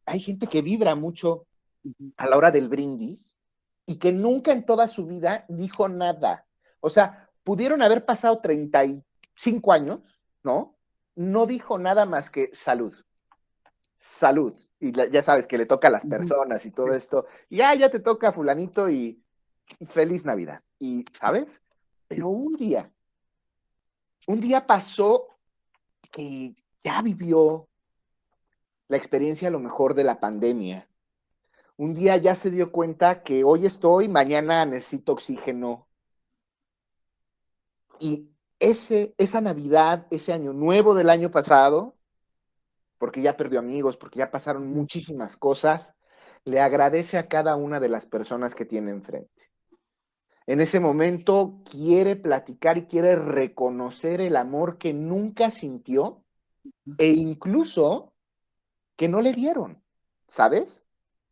Hay gente que vibra mucho Ujú. a la hora del brindis y que nunca en toda su vida dijo nada. O sea, pudieron haber pasado 35 años, ¿no? no dijo nada más que salud, salud. Y ya sabes que le toca a las Ujú. personas y todo Sí. esto. Y ya te toca fulanito y feliz Navidad. Y, ¿sabes? Pero un día pasó que ya vivió la experiencia a lo mejor de la pandemia. Un día ya se dio cuenta que hoy estoy, mañana necesito oxígeno. Y esa Navidad, ese año nuevo del año pasado, porque ya perdió amigos, porque ya pasaron Ujú. muchísimas cosas, le agradece a cada una de las personas que tiene enfrente. En ese momento quiere platicar y quiere reconocer el amor que nunca sintió e incluso que no le dieron, ¿sabes?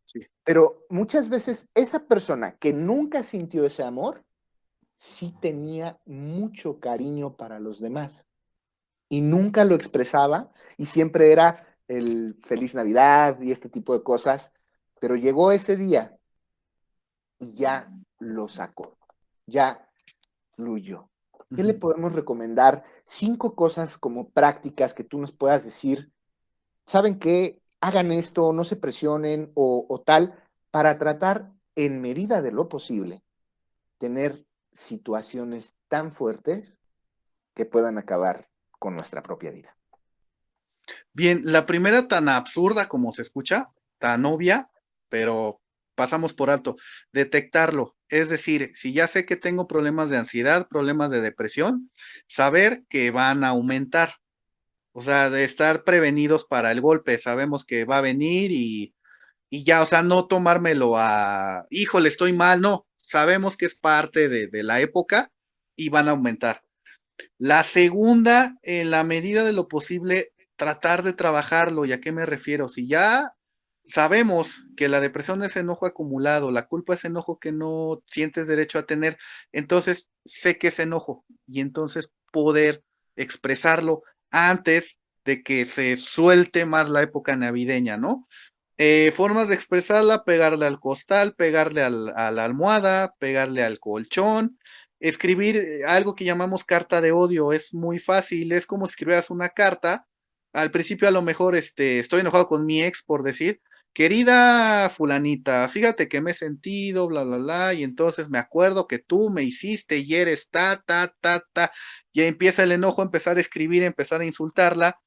Sí. Pero muchas veces esa persona que nunca sintió ese amor, sí tenía mucho cariño para los demás y nunca lo expresaba y siempre era el feliz Navidad y este tipo de cosas, pero llegó ese día y ya lo sacó, ya fluyó. ¿Qué le Ujú. podemos recomendar? 5 cosas como prácticas que tú nos puedas decir, ¿saben qué? Hagan esto, no se presionen o tal, para tratar en medida de lo posible tener situaciones tan fuertes que puedan acabar con nuestra propia vida. Bien, la primera tan absurda como se escucha, tan obvia, pero pasamos por alto, detectarlo. Es decir, si ya sé que tengo problemas de ansiedad, problemas de depresión, saber que van a aumentar. O sea, de estar prevenidos para el golpe, sabemos que va a venir y ya, o sea, no tomármelo a, híjole, estoy mal, no, sabemos que es parte de la época y van a aumentar. La segunda, en la medida de lo posible, tratar de trabajarlo. ¿Y a qué me refiero? Si ya sabemos que la depresión es enojo acumulado, la culpa es enojo que no sientes derecho a tener, entonces sé que es enojo y entonces poder expresarlo antes de que se suelte más la época navideña, ¿no? Formas de expresarla, pegarle al costal, pegarle a la almohada, pegarle al colchón, escribir algo que llamamos carta de odio, es muy fácil, es como si escribieras una carta. Al principio a lo mejor estoy enojado con mi ex por decir, querida fulanita, fíjate que me he sentido, bla, bla, bla, y entonces me acuerdo que tú me hiciste y eres ta, ta, ta, ta, y empieza el enojo, empezar a escribir, empezar a insultarla,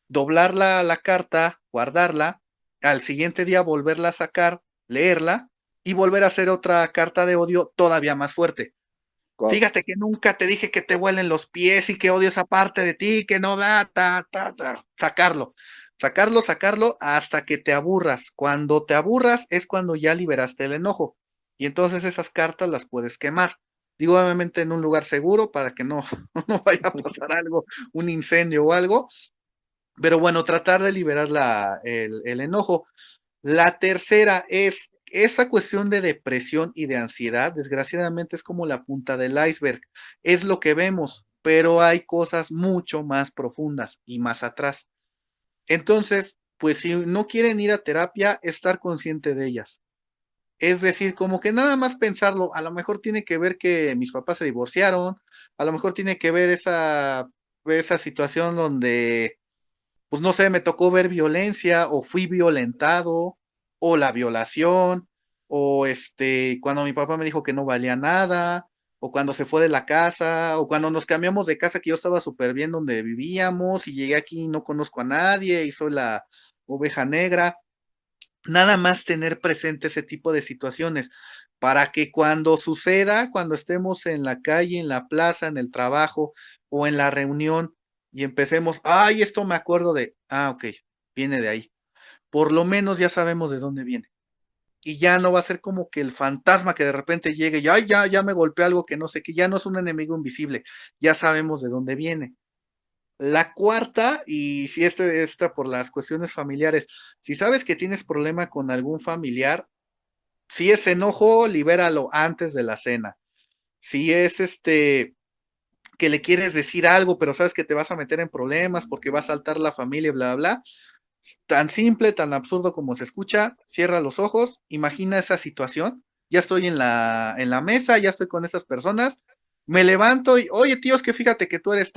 doblarla la carta, guardarla, al siguiente día volverla a sacar, leerla y volver a hacer otra carta de odio todavía más fuerte. Wow. Fíjate que nunca te dije que te huelen los pies y que odio esa parte de ti, que no da, ta, ta, ta. Sacarlo, sacarlo, sacarlo hasta que te aburras. Cuando te aburras es cuando ya liberaste el enojo. Y entonces esas cartas las puedes quemar. Digo, obviamente en un lugar seguro para que no, no vaya a pasar algo, un incendio o algo. Pero bueno, tratar de liberar el enojo. La tercera es esa cuestión de depresión y de ansiedad, desgraciadamente es como la punta del iceberg, es lo que vemos, pero hay cosas mucho más profundas y más atrás. Entonces, pues si no quieren ir a terapia, estar consciente de ellas. Es decir, como que nada más pensarlo, a lo mejor tiene que ver que mis papás se divorciaron, a lo mejor tiene que ver esa situación donde pues no sé, me tocó ver violencia o fui violentado o la violación o cuando mi papá me dijo que no valía nada o cuando se fue de la casa o cuando nos cambiamos de casa que yo estaba súper bien donde vivíamos y llegué aquí y no conozco a nadie y soy la oveja negra. Nada más tener presente ese tipo de situaciones para que cuando suceda, cuando estemos en la calle, en la plaza, en el trabajo o en la reunión y empecemos, ay, esto me acuerdo de, ok, viene de ahí. Por lo menos ya sabemos de dónde viene. Y ya no va a ser como que el fantasma que de repente llegue y, ay, ya me golpeó algo que no sé, que ya no es un enemigo invisible, ya sabemos de dónde viene. La cuarta, y si esta por las cuestiones familiares, si sabes que tienes problema con algún familiar, si es enojo, libéralo antes de la cena. Si es que le quieres decir algo, pero sabes que te vas a meter en problemas porque va a saltar la familia, bla, bla, bla. Tan simple, tan absurdo como se escucha, cierra los ojos, imagina esa situación. Ya estoy en la mesa, ya estoy con estas personas, Me levanto y, oye, tío, es que fíjate que tú eres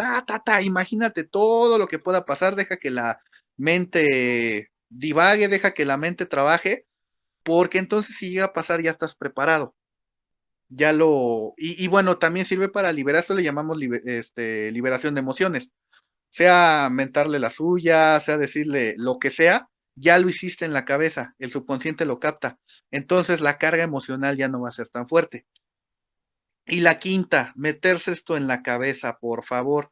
imagínate todo lo que pueda pasar, deja que la mente divague, deja que la mente trabaje, porque entonces si llega a pasar ya estás preparado. Y bueno, también sirve para liberar, esto le llamamos liberación de emociones, sea mentarle la suya, sea decirle lo que sea, ya lo hiciste en la cabeza, el subconsciente lo capta. Entonces la carga emocional ya no va a ser tan fuerte. Y la quinta, meterse esto en la cabeza, por favor.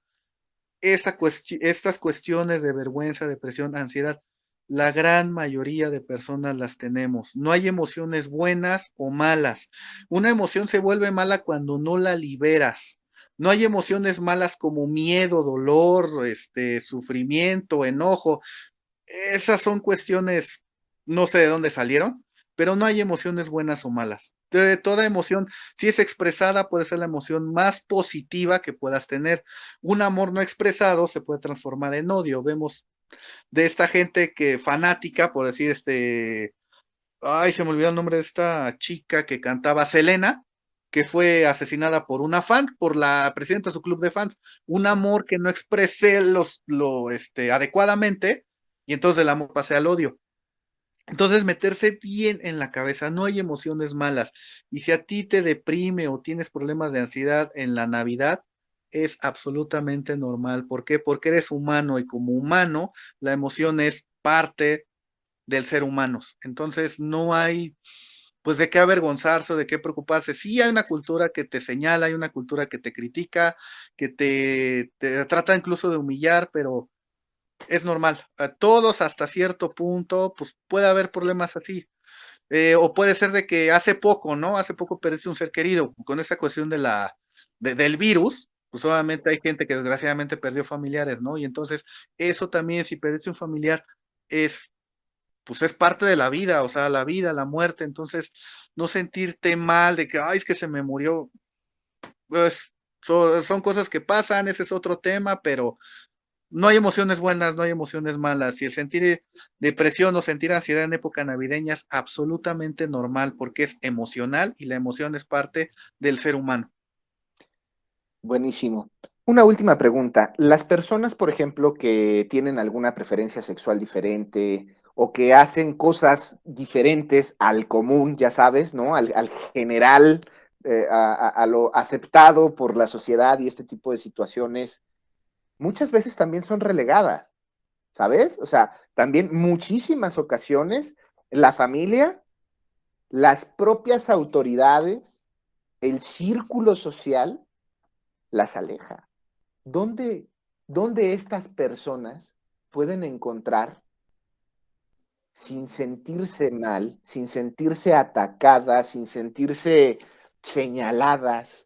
Estas cuestiones de vergüenza, depresión, ansiedad, la gran mayoría de personas las tenemos. No hay emociones buenas o malas. Una emoción se vuelve mala cuando no la liberas. No hay emociones malas como miedo, dolor, sufrimiento, enojo. Esas son cuestiones, no sé de dónde salieron, pero no hay emociones buenas o malas. Toda emoción, si es expresada, puede ser la emoción más positiva que puedas tener. Un amor no expresado se puede transformar en odio. Vemos de esta gente que fanática, por decir, ay, se me olvidó el nombre de esta chica que cantaba Selena, que fue asesinada por una fan, por la presidenta de su club de fans. Un amor que no expresé adecuadamente, y entonces el amor pase al odio. Entonces, meterse bien en la cabeza, no hay emociones malas. Y si a ti te deprime o tienes problemas de ansiedad en la Navidad, es absolutamente normal. ¿Por qué? Porque eres humano y como humano, la emoción es parte del ser humano. Entonces, no hay pues de qué avergonzarse o de qué preocuparse. Sí hay una cultura que te señala, hay una cultura que te critica, que te trata incluso de humillar, pero es normal. A todos hasta cierto punto, pues puede haber problemas así. O puede ser de que hace poco, ¿no? Hace poco perdiste un ser querido. Con esta cuestión del virus, pues obviamente hay gente que desgraciadamente perdió familiares, ¿no? Y entonces, eso también, si perdiste un familiar, es pues es parte de la vida, o sea, la vida, la muerte, entonces no sentirte mal de que, ay, es que se me murió, pues son cosas que pasan, ese es otro tema, pero no hay emociones buenas, no hay emociones malas, y el sentir depresión o sentir ansiedad en época navideña es absolutamente normal porque es emocional y la emoción es parte del ser humano. Buenísimo. Una última pregunta. Las personas, por ejemplo, que tienen alguna preferencia sexual diferente o que hacen cosas diferentes al común, ya sabes, ¿no? Al general, a lo aceptado por la sociedad y este tipo de situaciones, muchas veces también son relegadas, ¿sabes? O sea, también muchísimas ocasiones la familia, las propias autoridades, el círculo social las aleja. ¿Dónde, dónde estas personas pueden encontrar, sin sentirse mal, sin sentirse atacadas, sin sentirse señaladas,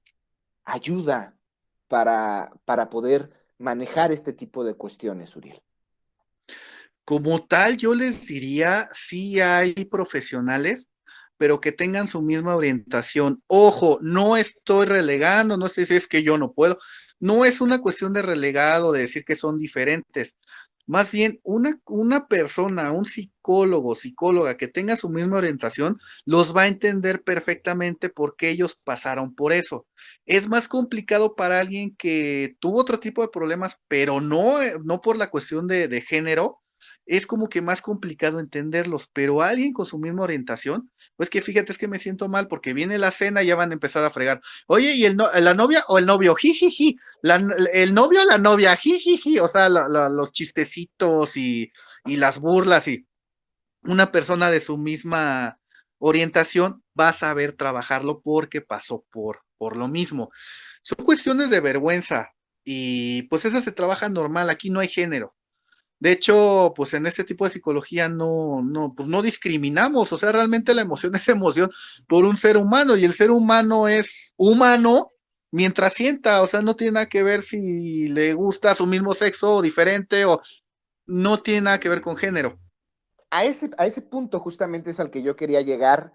ayuda para poder manejar este tipo de cuestiones, Uriel? Como tal, yo les diría, sí hay profesionales, pero que tengan su misma orientación. Ojo, no estoy relegando, no sé si es que yo no puedo. No es una cuestión de relegado, de decir que son diferentes. Más bien, una persona, un psicólogo, psicóloga que tenga su misma orientación, los va a entender perfectamente porque ellos pasaron por eso. Es más complicado para alguien que tuvo otro tipo de problemas, pero no por la cuestión de género, es como que más complicado entenderlos, pero alguien con su misma orientación, pues que fíjate, es que me siento mal porque viene la cena y ya van a empezar a fregar. Oye, ¿y la novia o el novio? Jijiji, el novio o la novia, jijiji, o sea, los chistecitos y las burlas y una persona de su misma orientación va a saber trabajarlo porque pasó por lo mismo. Son cuestiones de vergüenza y pues eso se trabaja normal, aquí no hay género. De hecho, pues en este tipo de psicología pues no discriminamos, o sea, realmente la emoción es emoción por un ser humano y el ser humano es humano mientras sienta, o sea, no tiene nada que ver si le gusta su mismo sexo o diferente o no tiene nada que ver con género. A ese punto justamente es al que yo quería llegar,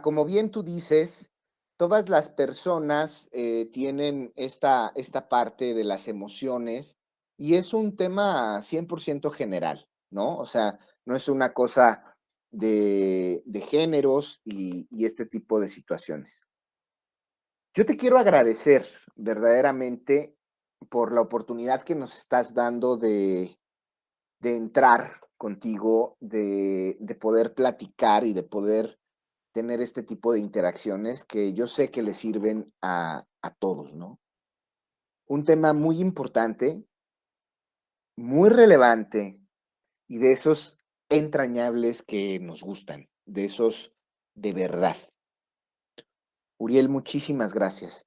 como bien tú dices, todas las personas tienen esta parte de las emociones y es un tema 100% general, ¿no? O sea, no es una cosa de géneros y este tipo de situaciones. Yo te quiero agradecer verdaderamente por la oportunidad que nos estás dando de entrar contigo, de poder platicar y de poder tener este tipo de interacciones que yo sé que le sirven a todos, ¿no? Un tema muy importante, muy relevante y de esos entrañables que nos gustan, de esos de verdad. Uriel, muchísimas gracias.